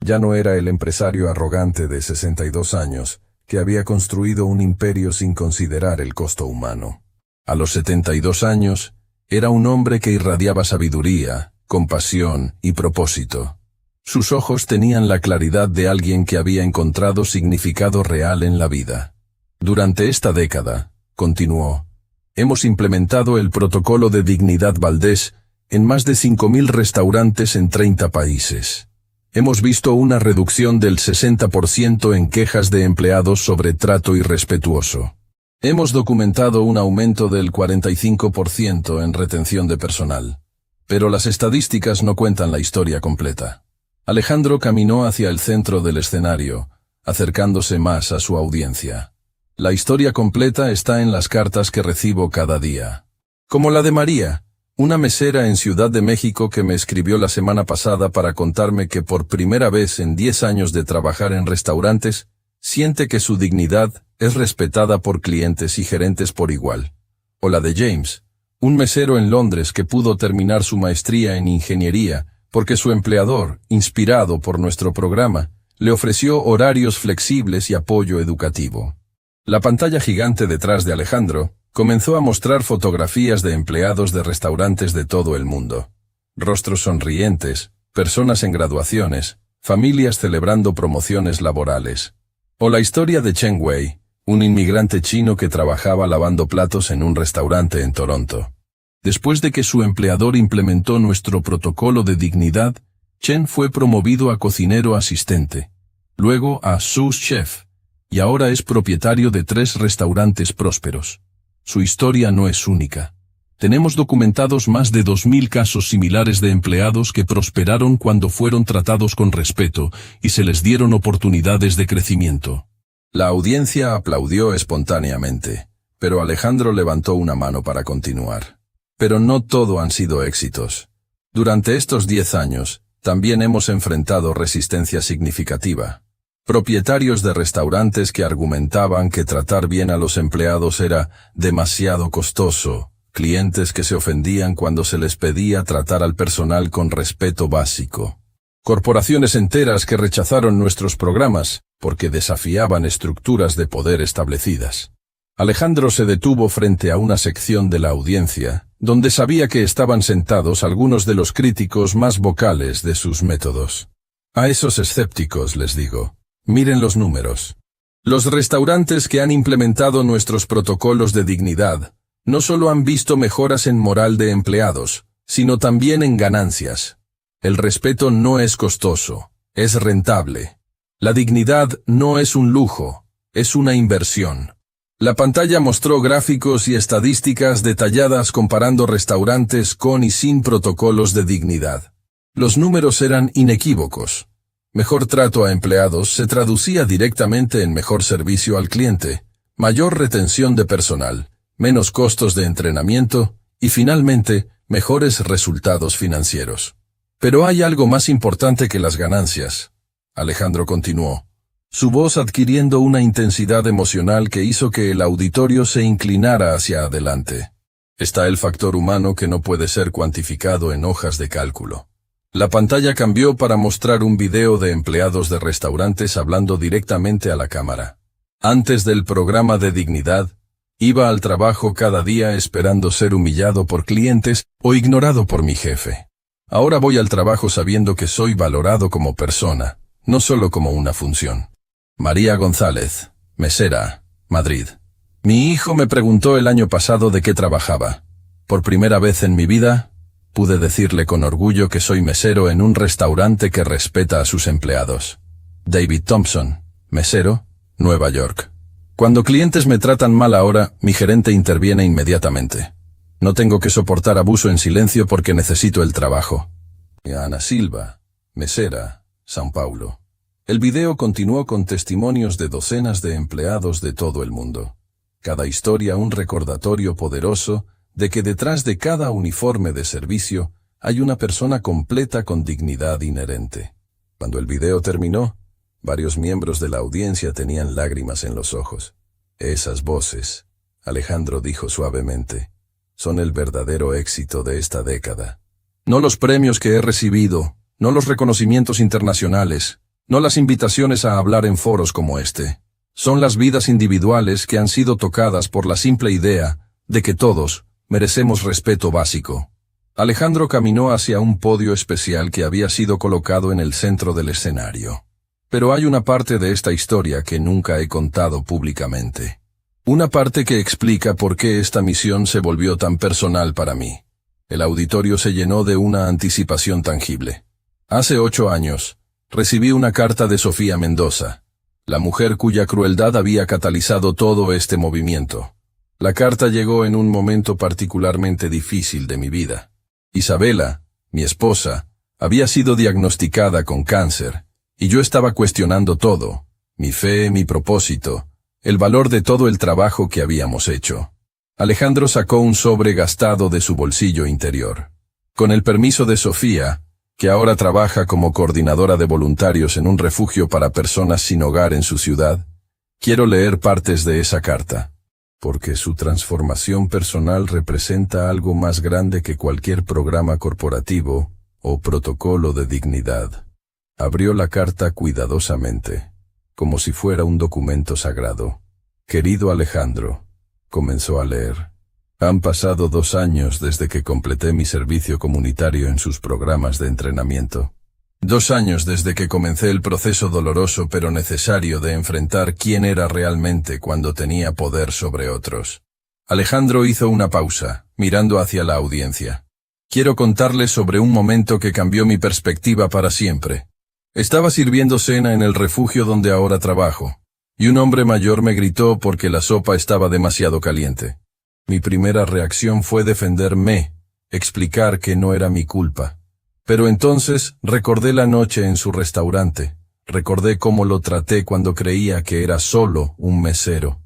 [SPEAKER 1] Ya no era el empresario arrogante de 62 años, que había construido un imperio sin considerar el costo humano. A los 72 años, era un hombre que irradiaba sabiduría, compasión y propósito. Sus ojos tenían la claridad de alguien que había encontrado significado real en la vida. Durante esta década, continuó, hemos implementado el protocolo de Dignidad Valdés en más de 5.000 restaurantes en 30 países. Hemos visto una reducción del 60% en quejas de empleados sobre trato irrespetuoso. Hemos documentado un aumento del 45% en retención de personal. Pero las estadísticas no cuentan la historia completa. Alejandro caminó hacia el centro del escenario, acercándose más a su audiencia. La historia completa está en las cartas que recibo cada día. Como la de María, una mesera en Ciudad de México que me escribió la semana pasada para contarme que por primera vez en 10 años de trabajar en restaurantes, siente que su dignidad es respetada por clientes y gerentes por igual. O la de James, un mesero en Londres que pudo terminar su maestría en ingeniería porque su empleador, inspirado por nuestro programa, le ofreció horarios flexibles y apoyo educativo. La pantalla gigante detrás de Alejandro comenzó a mostrar fotografías de empleados de restaurantes de todo el mundo. Rostros sonrientes, personas en graduaciones, familias celebrando promociones laborales. O la historia de Chen Wei, un inmigrante chino que trabajaba lavando platos en un restaurante en Toronto. Después de que su empleador implementó nuestro protocolo de dignidad, Chen fue promovido a cocinero asistente, luego a sous chef, y ahora es propietario de 3 restaurantes prósperos. Su historia no es única. Tenemos documentados más de 2.000 casos similares de empleados que prosperaron cuando fueron tratados con respeto y se les dieron oportunidades de crecimiento. La audiencia aplaudió espontáneamente, pero Alejandro levantó una mano para continuar. Pero no todo han sido éxitos. Durante estos 10 años, también hemos enfrentado resistencia significativa. Propietarios de restaurantes que argumentaban que tratar bien a los empleados era demasiado costoso, clientes que se ofendían cuando se les pedía tratar al personal con respeto básico. Corporaciones enteras que rechazaron nuestros programas porque desafiaban estructuras de poder establecidas. Alejandro se detuvo frente a una sección de la audiencia, donde sabía que estaban sentados algunos de los críticos más vocales de sus métodos. A esos escépticos les digo, miren los números. Los restaurantes que han implementado nuestros protocolos de dignidad no solo han visto mejoras en moral de empleados, sino también en ganancias. El respeto no es costoso, es rentable. La dignidad no es un lujo, es una inversión. La pantalla mostró gráficos y estadísticas detalladas comparando restaurantes con y sin protocolos de dignidad. Los números eran inequívocos. Mejor trato a empleados se traducía directamente en mejor servicio al cliente, mayor retención de personal, menos costos de entrenamiento y finalmente, mejores resultados financieros. Pero hay algo más importante que las ganancias. Alejandro continuó, su voz adquiriendo una intensidad emocional que hizo que el auditorio se inclinara hacia adelante. Está el factor humano que no puede ser cuantificado en hojas de cálculo. La pantalla cambió para mostrar un video de empleados de restaurantes hablando directamente a la cámara. Antes del programa de dignidad, iba al trabajo cada día esperando ser humillado por clientes o ignorado por mi jefe. Ahora voy al trabajo sabiendo que soy valorado como persona, no solo como una función. María González, mesera, Madrid. Mi hijo me preguntó el año pasado de qué trabajaba. Por primera vez en mi vida, pude decirle con orgullo que soy mesero en un restaurante que respeta a sus empleados. David Thompson, mesero, Nueva York. Cuando clientes me tratan mal ahora, mi gerente interviene inmediatamente. No tengo que soportar abuso en silencio porque necesito el trabajo. Ana Silva, mesera, São Paulo. El video continuó con testimonios de docenas de empleados de todo el mundo. Cada historia un recordatorio poderoso de que detrás de cada uniforme de servicio hay una persona completa con dignidad inherente. Cuando el video terminó, varios miembros de la audiencia tenían lágrimas en los ojos. Esas voces, Alejandro dijo suavemente, son el verdadero éxito de esta década. No los premios que he recibido, no los reconocimientos internacionales, no las invitaciones a hablar en foros como este. Son las vidas individuales que han sido tocadas por la simple idea de que todos merecemos respeto básico. Alejandro caminó hacia un podio especial que había sido colocado en el centro del escenario. Pero hay una parte de esta historia que nunca he contado públicamente. Una parte que explica por qué esta misión se volvió tan personal para mí. El auditorio se llenó de una anticipación tangible. Hace 8 años, recibí una carta de Sofía Mendoza, la mujer cuya crueldad había catalizado todo este movimiento. La carta llegó en un momento particularmente difícil de mi vida. Isabela, mi esposa, había sido diagnosticada con cáncer, y yo estaba cuestionando todo, mi fe, mi propósito, el valor de todo el trabajo que habíamos hecho. Alejandro sacó un sobre gastado de su bolsillo interior. Con el permiso de Sofía, que ahora trabaja como coordinadora de voluntarios en un refugio para personas sin hogar en su ciudad, quiero leer partes de esa carta, porque su transformación personal representa algo más grande que cualquier programa corporativo o protocolo de dignidad. Abrió la carta cuidadosamente, como si fuera un documento sagrado. Querido Alejandro, comenzó a leer. Han pasado 2 años desde que completé mi servicio comunitario en sus programas de entrenamiento. 2 años desde que comencé el proceso doloroso pero necesario de enfrentar quién era realmente cuando tenía poder sobre otros. Alejandro hizo una pausa, mirando hacia la audiencia. Quiero contarles sobre un momento que cambió mi perspectiva para siempre. Estaba sirviendo cena en el refugio donde ahora trabajo, y un hombre mayor me gritó porque la sopa estaba demasiado caliente. Mi primera reacción fue defenderme, explicar que no era mi culpa. Pero entonces recordé la noche en su restaurante, recordé cómo lo traté cuando creía que era solo un mesero.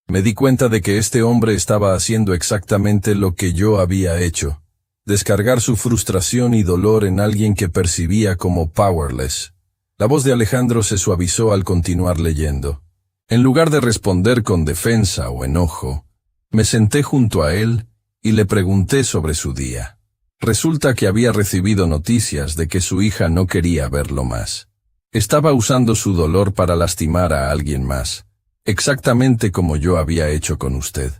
[SPEAKER 1] Me di cuenta de que este hombre estaba haciendo exactamente lo que yo había hecho, descargar su frustración y dolor en alguien que percibía como powerless. La voz de Alejandro se suavizó al continuar leyendo. En lugar de responder con defensa o enojo, me senté junto a él y le pregunté sobre su día. Resulta que había recibido noticias de que su hija no quería verlo más. Estaba usando su dolor para lastimar a alguien más, exactamente como yo había hecho con usted.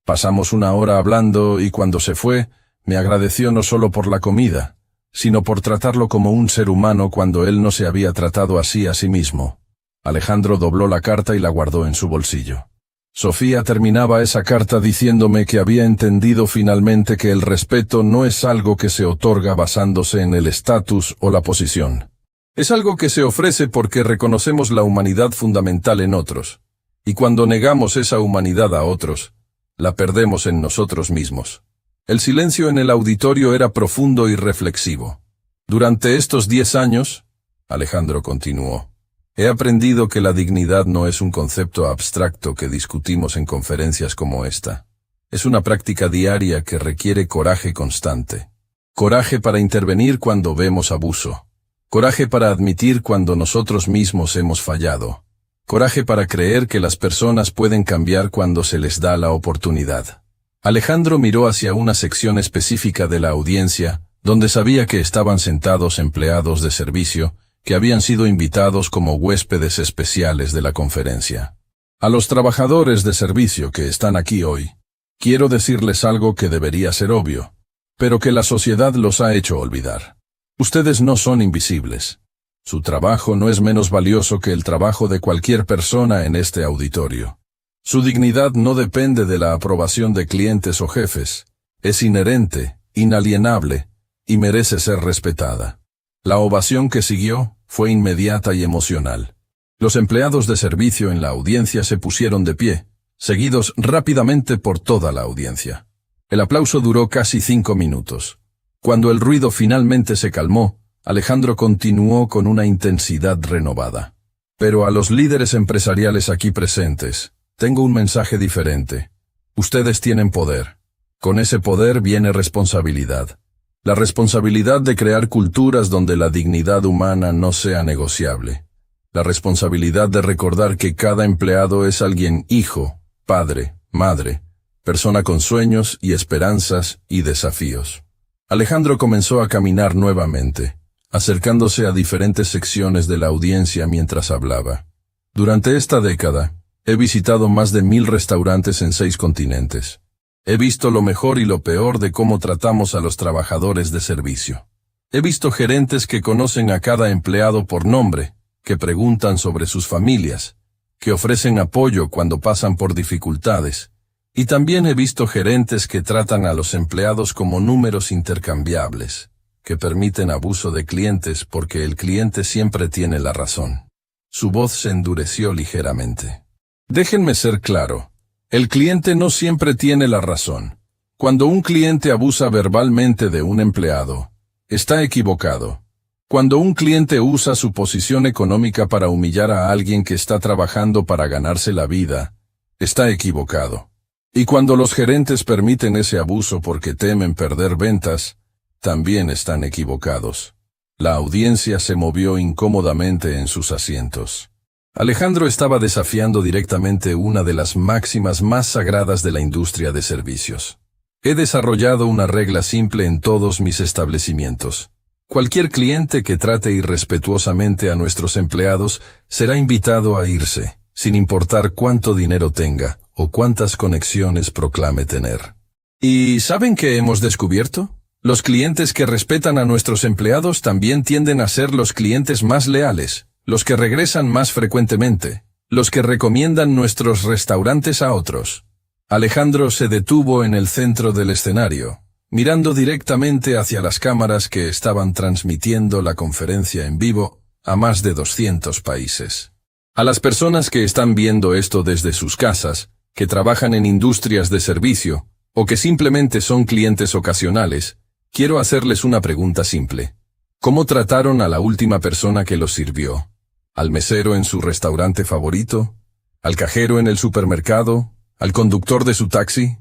[SPEAKER 1] Pasamos 1 hora hablando y cuando se fue, me agradeció no solo por la comida, sino por tratarlo como un ser humano cuando él no se había tratado así a sí mismo. Alejandro dobló la carta y la guardó en su bolsillo. Sofía terminaba esa carta diciéndome que había entendido finalmente que el respeto no es algo que se otorga basándose en el estatus o la posición. Es algo que se ofrece porque reconocemos la humanidad fundamental en otros, y cuando negamos esa humanidad a otros, la perdemos en nosotros mismos. El silencio en el auditorio era profundo y reflexivo. Durante estos 10 años, Alejandro continuó, he aprendido que la dignidad no es un concepto abstracto que discutimos en conferencias como esta. Es una práctica diaria que requiere coraje constante. Coraje para intervenir cuando vemos abuso. Coraje para admitir cuando nosotros mismos hemos fallado. Coraje para creer que las personas pueden cambiar cuando se les da la oportunidad. Alejandro miró hacia una sección específica de la audiencia, donde sabía que estaban sentados empleados de servicio, que habían sido invitados como huéspedes especiales de la conferencia. A los trabajadores de servicio que están aquí hoy, quiero decirles algo que debería ser obvio, pero que la sociedad los ha hecho olvidar. Ustedes no son invisibles. Su trabajo no es menos valioso que el trabajo de cualquier persona en este auditorio. Su dignidad no depende de la aprobación de clientes o jefes. Es inherente, inalienable, y merece ser respetada. La ovación que siguió fue inmediata y emocional. Los empleados de servicio en la audiencia se pusieron de pie, seguidos rápidamente por toda la audiencia. El aplauso duró casi 5 minutos. Cuando el ruido finalmente se calmó, Alejandro continuó con una intensidad renovada. Pero a los líderes empresariales aquí presentes, tengo un mensaje diferente. Ustedes tienen poder. Con ese poder viene responsabilidad. La responsabilidad de crear culturas donde la dignidad humana no sea negociable. La responsabilidad de recordar que cada empleado es alguien hijo, padre, madre, persona con sueños y esperanzas y desafíos. Alejandro comenzó a caminar nuevamente, acercándose a diferentes secciones de la audiencia mientras hablaba. Durante esta década, he visitado más de 1000 restaurantes en 6 continentes. He visto lo mejor y lo peor de cómo tratamos a los trabajadores de servicio. He visto gerentes que conocen a cada empleado por nombre, que preguntan sobre sus familias, que ofrecen apoyo cuando pasan por dificultades. Y también he visto gerentes que tratan a los empleados como números intercambiables, que permiten abuso de clientes porque el cliente siempre tiene la razón. Su voz se endureció ligeramente. Déjenme ser claro. El cliente no siempre tiene la razón. Cuando un cliente abusa verbalmente de un empleado, está equivocado. Cuando un cliente usa su posición económica para humillar a alguien que está trabajando para ganarse la vida, está equivocado. Y cuando los gerentes permiten ese abuso porque temen perder ventas, también están equivocados. La audiencia se movió incómodamente en sus asientos. Alejandro estaba desafiando directamente una de las máximas más sagradas de la industria de servicios. He desarrollado una regla simple en todos mis establecimientos. Cualquier cliente que trate irrespetuosamente a nuestros empleados será invitado a irse, sin importar cuánto dinero tenga o cuántas conexiones proclame tener. ¿Y saben qué hemos descubierto? Los clientes que respetan a nuestros empleados también tienden a ser los clientes más leales, los que regresan más frecuentemente, los que recomiendan nuestros restaurantes a otros. Alejandro se detuvo en el centro del escenario, mirando directamente hacia las cámaras que estaban transmitiendo la conferencia en vivo a más de 200 países. A las personas que están viendo esto desde sus casas, que trabajan en industrias de servicio, o que simplemente son clientes ocasionales, quiero hacerles una pregunta simple. ¿Cómo trataron a la última persona que los sirvió? ¿Al mesero en su restaurante favorito? ¿Al cajero en el supermercado? ¿Al conductor de su taxi?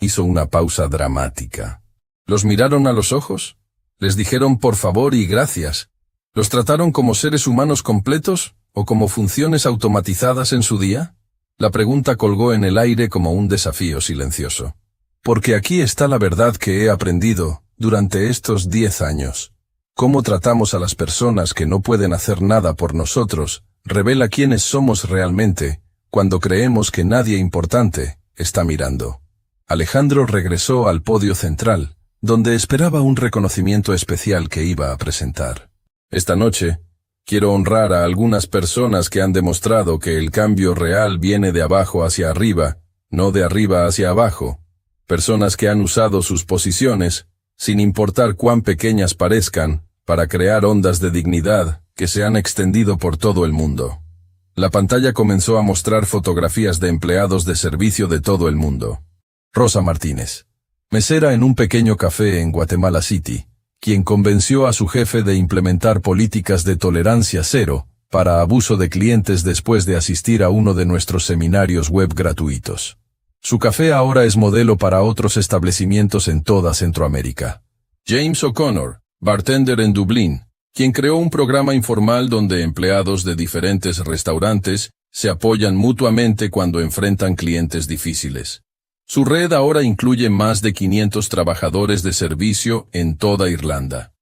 [SPEAKER 1] Hizo una pausa dramática. ¿Los miraron a los ojos? ¿Les dijeron por favor y gracias? ¿Los trataron como seres humanos completos o como funciones automatizadas en su día? La pregunta colgó en el aire como un desafío silencioso. Porque aquí está la verdad que he aprendido durante estos 10 años. Cómo tratamos a las personas que no pueden hacer nada por nosotros revela quiénes somos realmente cuando creemos que nadie importante está mirando. Alejandro regresó al podio central, donde esperaba un reconocimiento especial que iba a presentar. Esta noche, quiero honrar a algunas personas que han demostrado que el cambio real viene de abajo hacia arriba, no de arriba hacia abajo. Personas que han usado sus posiciones, sin importar cuán pequeñas parezcan, para crear ondas de dignidad que se han extendido por todo el mundo. La pantalla comenzó a mostrar fotografías de empleados de servicio de todo el mundo. Rosa Martínez, mesera en un pequeño café en Guatemala City, quien convenció a su jefe de implementar políticas de tolerancia cero para abuso de clientes después de asistir a uno de nuestros seminarios web gratuitos. Su café ahora es modelo para otros establecimientos en toda Centroamérica. James O'Connor, bartender en Dublín, quien creó un programa informal donde empleados de diferentes restaurantes se apoyan mutuamente cuando enfrentan clientes difíciles. Su red ahora incluye más de 500 trabajadores de servicio en toda Irlanda.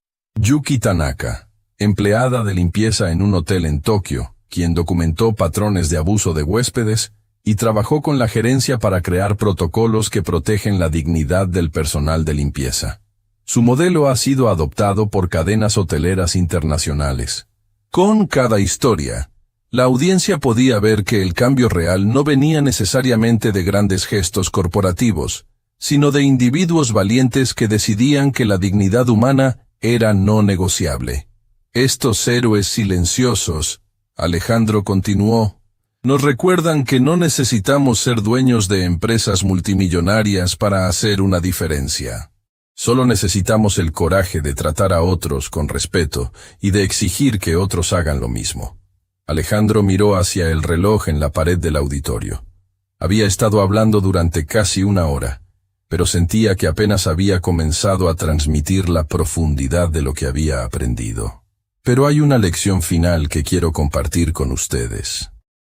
[SPEAKER 1] Yuki Tanaka, empleada de limpieza en un hotel en Tokio, quien documentó patrones de abuso de huéspedes y trabajó con la gerencia para crear protocolos que protegen la dignidad del personal de limpieza. Su modelo ha sido adoptado por cadenas hoteleras internacionales. Con cada historia, la audiencia podía ver que el cambio real no venía necesariamente de grandes gestos corporativos, sino de individuos valientes que decidían que la dignidad humana era no negociable. Estos héroes silenciosos Alejandro continuó. Nos recuerdan que no necesitamos ser dueños de empresas multimillonarias para hacer una diferencia. Solo necesitamos el coraje de tratar a otros con respeto y de exigir que otros hagan lo mismo. Alejandro miró hacia el reloj en la pared del auditorio. Había estado hablando durante casi una hora, pero sentía que apenas había comenzado a transmitir la profundidad de lo que había aprendido. Pero hay una lección final que quiero compartir con ustedes.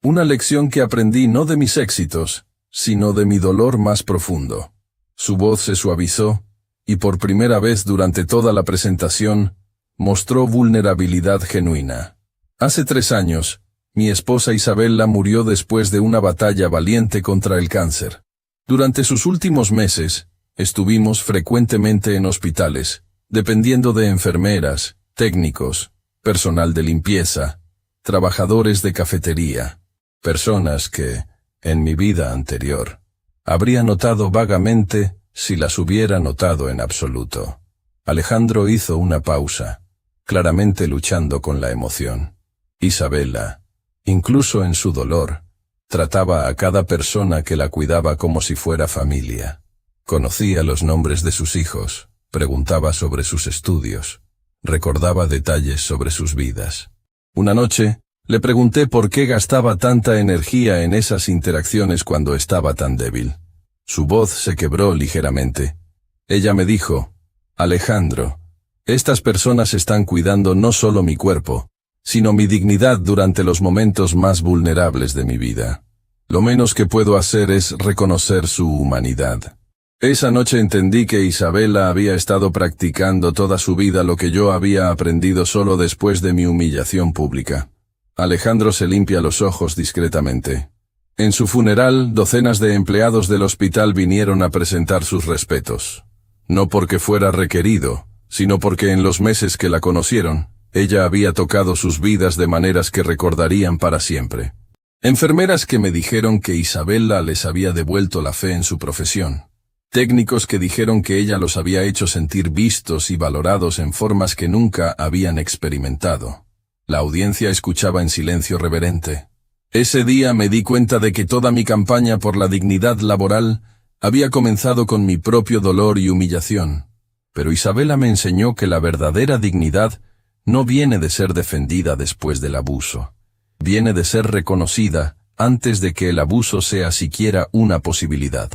[SPEAKER 1] Una lección que aprendí no de mis éxitos, sino de mi dolor más profundo. Su voz se suavizó, y por primera vez durante toda la presentación, mostró vulnerabilidad genuina. Hace 3 años, mi esposa Isabella murió después de una batalla valiente contra el cáncer. Durante sus últimos meses, estuvimos frecuentemente en hospitales, dependiendo de enfermeras, técnicos, personal de limpieza, trabajadores de cafetería, personas que, en mi vida anterior, habría notado vagamente si las hubiera notado en absoluto. Alejandro hizo una pausa, claramente luchando con la emoción. Isabella, incluso en su dolor, trataba a cada persona que la cuidaba como si fuera familia. Conocía los nombres de sus hijos, preguntaba sobre sus estudios, recordaba detalles sobre sus vidas. Una noche, le pregunté por qué gastaba tanta energía en esas interacciones cuando estaba tan débil. Su voz se quebró ligeramente. Ella me dijo, Alejandro, estas personas están cuidando no solo mi cuerpo, sino mi dignidad durante los momentos más vulnerables de mi vida. Lo menos que puedo hacer es reconocer su humanidad. Esa noche entendí que Isabella había estado practicando toda su vida lo que yo había aprendido solo después de mi humillación pública. Alejandro se limpia los ojos discretamente. En su funeral, docenas de empleados del hospital vinieron a presentar sus respetos. No porque fuera requerido, sino porque en los meses que la conocieron, ella había tocado sus vidas de maneras que recordarían para siempre. Enfermeras que me dijeron que Isabella les había devuelto la fe en su profesión. Técnicos que dijeron que ella los había hecho sentir vistos y valorados en formas que nunca habían experimentado. La audiencia escuchaba en silencio reverente. Ese día me di cuenta de que toda mi campaña por la dignidad laboral había comenzado con mi propio dolor y humillación. Pero Isabella me enseñó que la verdadera dignidad no viene de ser defendida después del abuso. Viene de ser reconocida antes de que el abuso sea siquiera una posibilidad.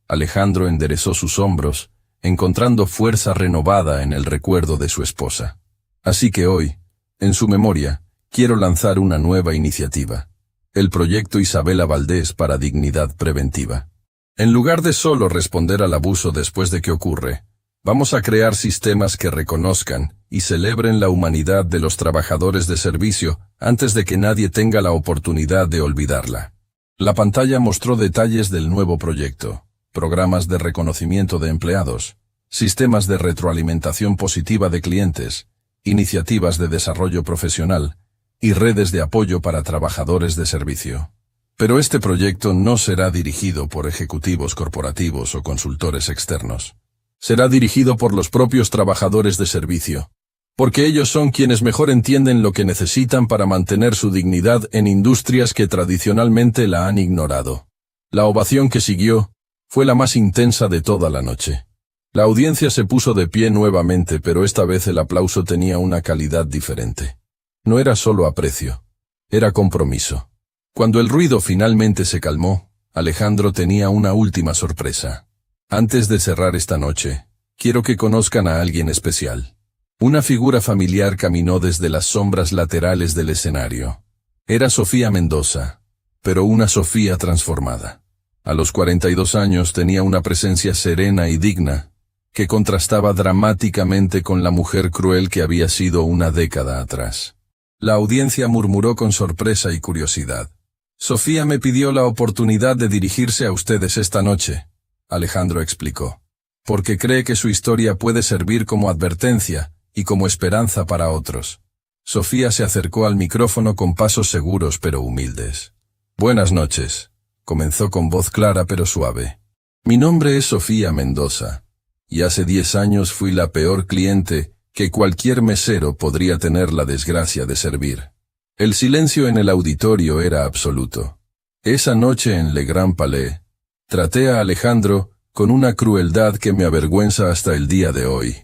[SPEAKER 1] Alejandro enderezó sus hombros, encontrando fuerza renovada en el recuerdo de su esposa. Así que hoy, en su memoria, quiero lanzar una nueva iniciativa. El proyecto Isabella Valdés para Dignidad Preventiva. En lugar de solo responder al abuso después de que ocurre, vamos a crear sistemas que reconozcan y celebren la humanidad de los trabajadores de servicio antes de que nadie tenga la oportunidad de olvidarla. La pantalla mostró detalles del nuevo proyecto, programas de reconocimiento de empleados, sistemas de retroalimentación positiva de clientes, iniciativas de desarrollo profesional y redes de apoyo para trabajadores de servicio. Pero este proyecto no será dirigido por ejecutivos corporativos o consultores externos. Será dirigido por los propios trabajadores de servicio, porque ellos son quienes mejor entienden lo que necesitan para mantener su dignidad en industrias que tradicionalmente la han ignorado. La ovación que siguió fue la más intensa de toda la noche. La audiencia se puso de pie nuevamente, pero esta vez el aplauso tenía una calidad diferente. No era solo aprecio, era compromiso. Cuando el ruido finalmente se calmó, Alejandro tenía una última sorpresa. Antes de cerrar esta noche, quiero que conozcan a alguien especial. Una figura familiar caminó desde las sombras laterales del escenario. Era Sofía Mendoza, pero una Sofía transformada. A los 42 años tenía una presencia serena y digna, que contrastaba dramáticamente con la mujer cruel que había sido una década atrás. La audiencia murmuró con sorpresa y curiosidad. Sofía me pidió la oportunidad de dirigirse a ustedes esta noche, Alejandro explicó, porque cree que su historia puede servir como advertencia y como esperanza para otros. Sofía se acercó al micrófono con pasos seguros pero humildes. Buenas noches, comenzó con voz clara pero suave. Mi nombre es Sofía Mendoza, y hace 10 años fui la peor cliente que cualquier mesero podría tener la desgracia de servir. El silencio en el auditorio era absoluto. Esa noche en Le Grand Palais, traté a Alejandro con una crueldad que me avergüenza hasta el día de hoy.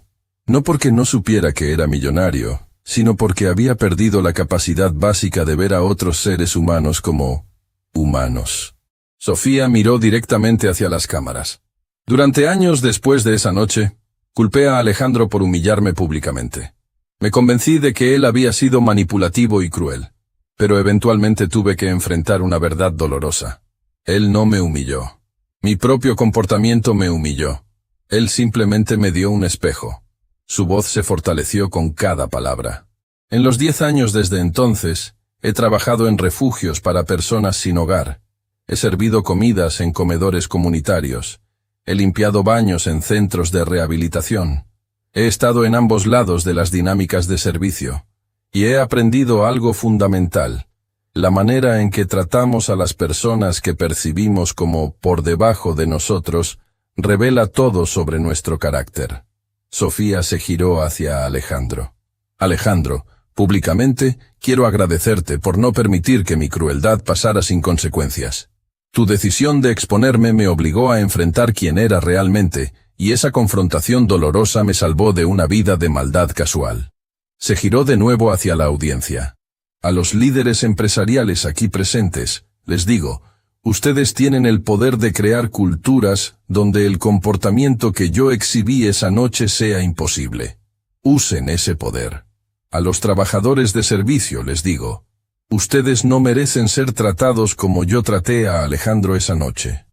[SPEAKER 1] No porque no supiera que era millonario, sino porque había perdido la capacidad básica de ver a otros seres humanos como humanos. Sofía miró directamente hacia las cámaras. Durante años después de esa noche, culpé a Alejandro por humillarme públicamente. Me convencí de que él había sido manipulativo y cruel, pero eventualmente tuve que enfrentar una verdad dolorosa. Él no me humilló. Mi propio comportamiento me humilló. Él simplemente me dio un espejo. Su voz se fortaleció con cada palabra. En los 10 años desde entonces, he trabajado en refugios para personas sin hogar. He servido comidas en comedores comunitarios. He limpiado baños en centros de rehabilitación. He estado en ambos lados de las dinámicas de servicio. Y he aprendido algo fundamental. La manera en que tratamos a las personas que percibimos como por debajo de nosotros revela todo sobre nuestro carácter. Sofía se giró hacia Alejandro. Alejandro, públicamente, quiero agradecerte por no permitir que mi crueldad pasara sin consecuencias. Tu decisión de exponerme me obligó a enfrentar quién era realmente, y esa confrontación dolorosa me salvó de una vida de maldad casual. Se giró de nuevo hacia la audiencia. A los líderes empresariales aquí presentes, les digo, ustedes tienen el poder de crear culturas donde el comportamiento que yo exhibí esa noche sea imposible. Usen ese poder. A los trabajadores de servicio les digo, ustedes no merecen ser tratados como yo traté a Alejandro esa noche.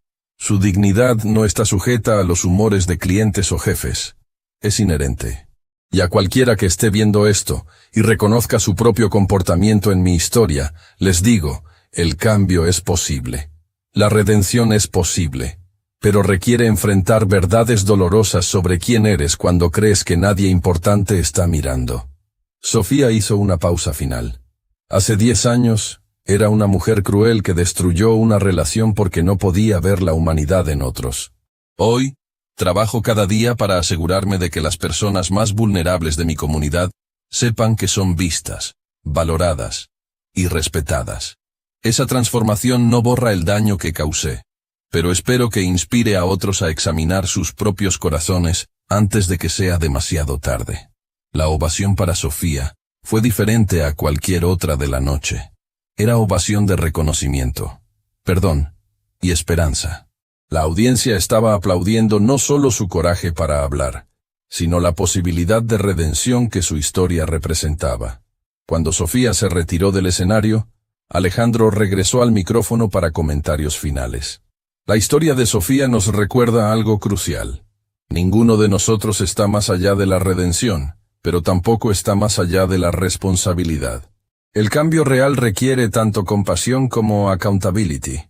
[SPEAKER 1] Su dignidad no está sujeta a los humores de clientes o jefes. Es inherente. Y a cualquiera que esté viendo esto y reconozca su propio comportamiento en mi historia, les digo, el cambio es posible. La redención es posible. Pero requiere enfrentar verdades dolorosas sobre quién eres cuando crees que nadie importante está mirando. Sofía hizo una pausa final. Hace 10 años, era una mujer cruel que destruyó una relación porque no podía ver la humanidad en otros. Hoy, trabajo cada día para asegurarme de que las personas más vulnerables de mi comunidad sepan que son vistas, valoradas y respetadas. Esa transformación no borra el daño que causé, pero espero que inspire a otros a examinar sus propios corazones antes de que sea demasiado tarde. La ovación para Sofía fue diferente a cualquier otra de la noche. Era ovación de reconocimiento, perdón y esperanza. La audiencia estaba aplaudiendo no solo su coraje para hablar, sino la posibilidad de redención que su historia representaba. Cuando Sofía se retiró del escenario, Alejandro regresó al micrófono para comentarios finales. La historia de Sofía nos recuerda algo crucial. Ninguno de nosotros está más allá de la redención, pero tampoco está más allá de la responsabilidad. El cambio real requiere tanto compasión como accountability,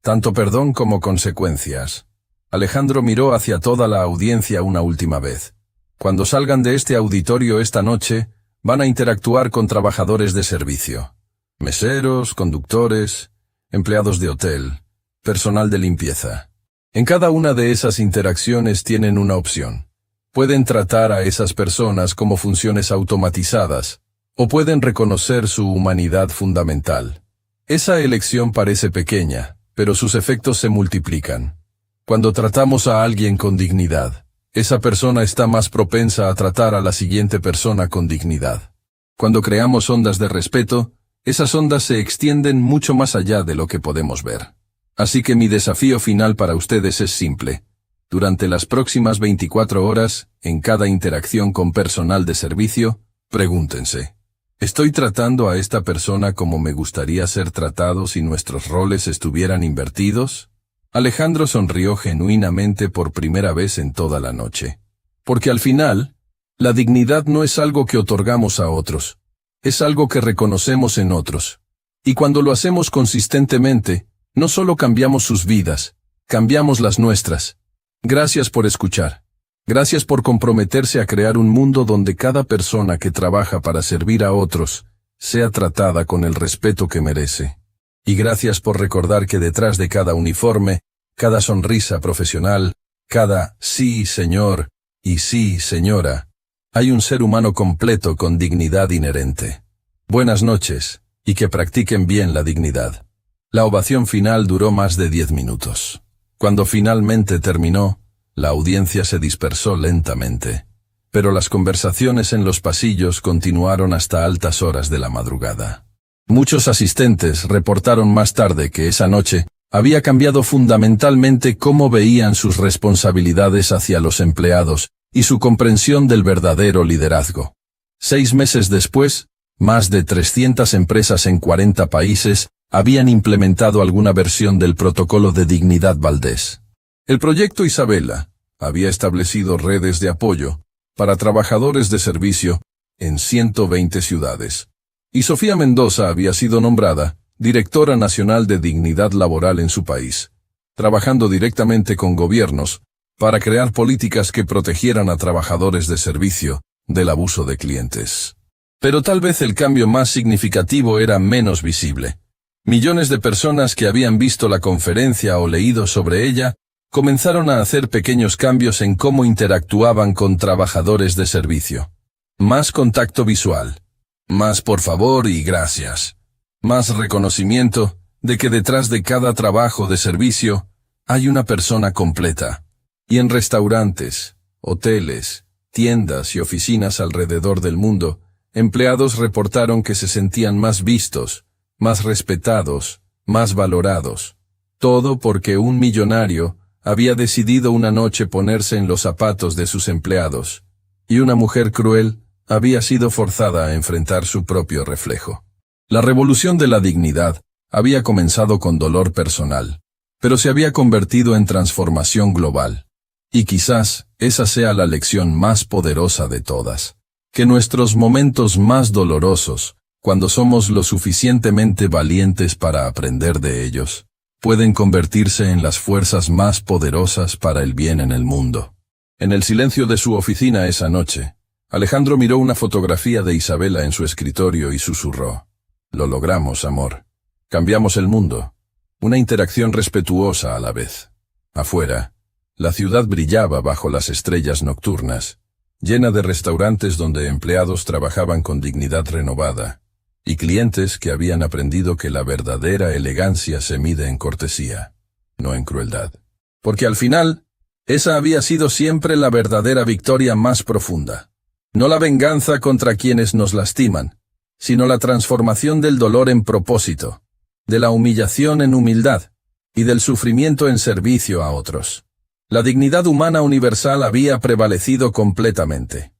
[SPEAKER 1] tanto perdón como consecuencias. Alejandro miró hacia toda la audiencia una última vez. Cuando salgan de este auditorio esta noche, van a interactuar con trabajadores de servicio. Meseros, conductores, empleados de hotel, personal de limpieza. En cada una de esas interacciones tienen una opción. Pueden tratar a esas personas como funciones automatizadas, o pueden reconocer su humanidad fundamental. Esa elección parece pequeña, pero sus efectos se multiplican. Cuando tratamos a alguien con dignidad, esa persona está más propensa a tratar a la siguiente persona con dignidad. Cuando creamos ondas de respeto, esas ondas se extienden mucho más allá de lo que podemos ver. Así que mi desafío final para ustedes es simple. Durante las próximas 24 horas, en cada interacción con personal de servicio, pregúntense, ¿estoy tratando a esta persona como me gustaría ser tratado si nuestros roles estuvieran invertidos? Alejandro sonrió genuinamente por primera vez en toda la noche. Porque al final, la dignidad no es algo que otorgamos a otros, es algo que reconocemos en otros. Y cuando lo hacemos consistentemente, no solo cambiamos sus vidas, cambiamos las nuestras. Gracias por escuchar. Gracias por comprometerse a crear un mundo donde cada persona que trabaja para servir a otros sea tratada con el respeto que merece. Y gracias por recordar que detrás de cada uniforme, cada sonrisa profesional, cada sí, señor, y sí, señora, hay un ser humano completo con dignidad inherente. Buenas noches, y que practiquen bien la dignidad. La ovación final duró más de 10 minutos. Cuando finalmente terminó, la audiencia se dispersó lentamente, pero las conversaciones en los pasillos continuaron hasta altas horas de la madrugada. Muchos asistentes reportaron más tarde que esa noche había cambiado fundamentalmente cómo veían sus responsabilidades hacia los empleados y su comprensión del verdadero liderazgo. 6 meses después, más de 300 empresas en 40 países habían implementado alguna versión del protocolo de dignidad Valdés. El proyecto Isabela había establecido redes de apoyo para trabajadores de servicio en 120 ciudades. Y Sofía Mendoza había sido nombrada Directora Nacional de Dignidad Laboral en su país, trabajando directamente con gobiernos para crear políticas que protegieran a trabajadores de servicio del abuso de clientes. Pero tal vez el cambio más significativo era menos visible. Millones de personas que habían visto la conferencia o leído sobre ella comenzaron a hacer pequeños cambios en cómo interactuaban con trabajadores de servicio. Más contacto visual. Más por favor y gracias. Más reconocimiento de que detrás de cada trabajo de servicio hay una persona completa. Y en restaurantes, hoteles, tiendas y oficinas alrededor del mundo, empleados reportaron que se sentían más vistos, más respetados, más valorados. Todo porque un millonario había decidido una noche ponerse en los zapatos de sus empleados, y una mujer cruel había sido forzada a enfrentar su propio reflejo. La revolución de la dignidad había comenzado con dolor personal, pero se había convertido en transformación global. Y quizás esa sea la lección más poderosa de todas, que nuestros momentos más dolorosos, cuando somos lo suficientemente valientes para aprender de ellos, pueden convertirse en las fuerzas más poderosas para el bien en el mundo. En el silencio de su oficina esa noche, Alejandro miró una fotografía de Isabela en su escritorio y susurró: «Lo logramos, amor. Cambiamos el mundo». Una interacción respetuosa a la vez. Afuera, la ciudad brillaba bajo las estrellas nocturnas, llena de restaurantes donde empleados trabajaban con dignidad renovada, y clientes que habían aprendido que la verdadera elegancia se mide en cortesía, no en crueldad. Porque al final, esa había sido siempre la verdadera victoria más profunda. No la venganza contra quienes nos lastiman, sino la transformación del dolor en propósito, de la humillación en humildad, y del sufrimiento en servicio a otros. La dignidad humana universal había prevalecido completamente.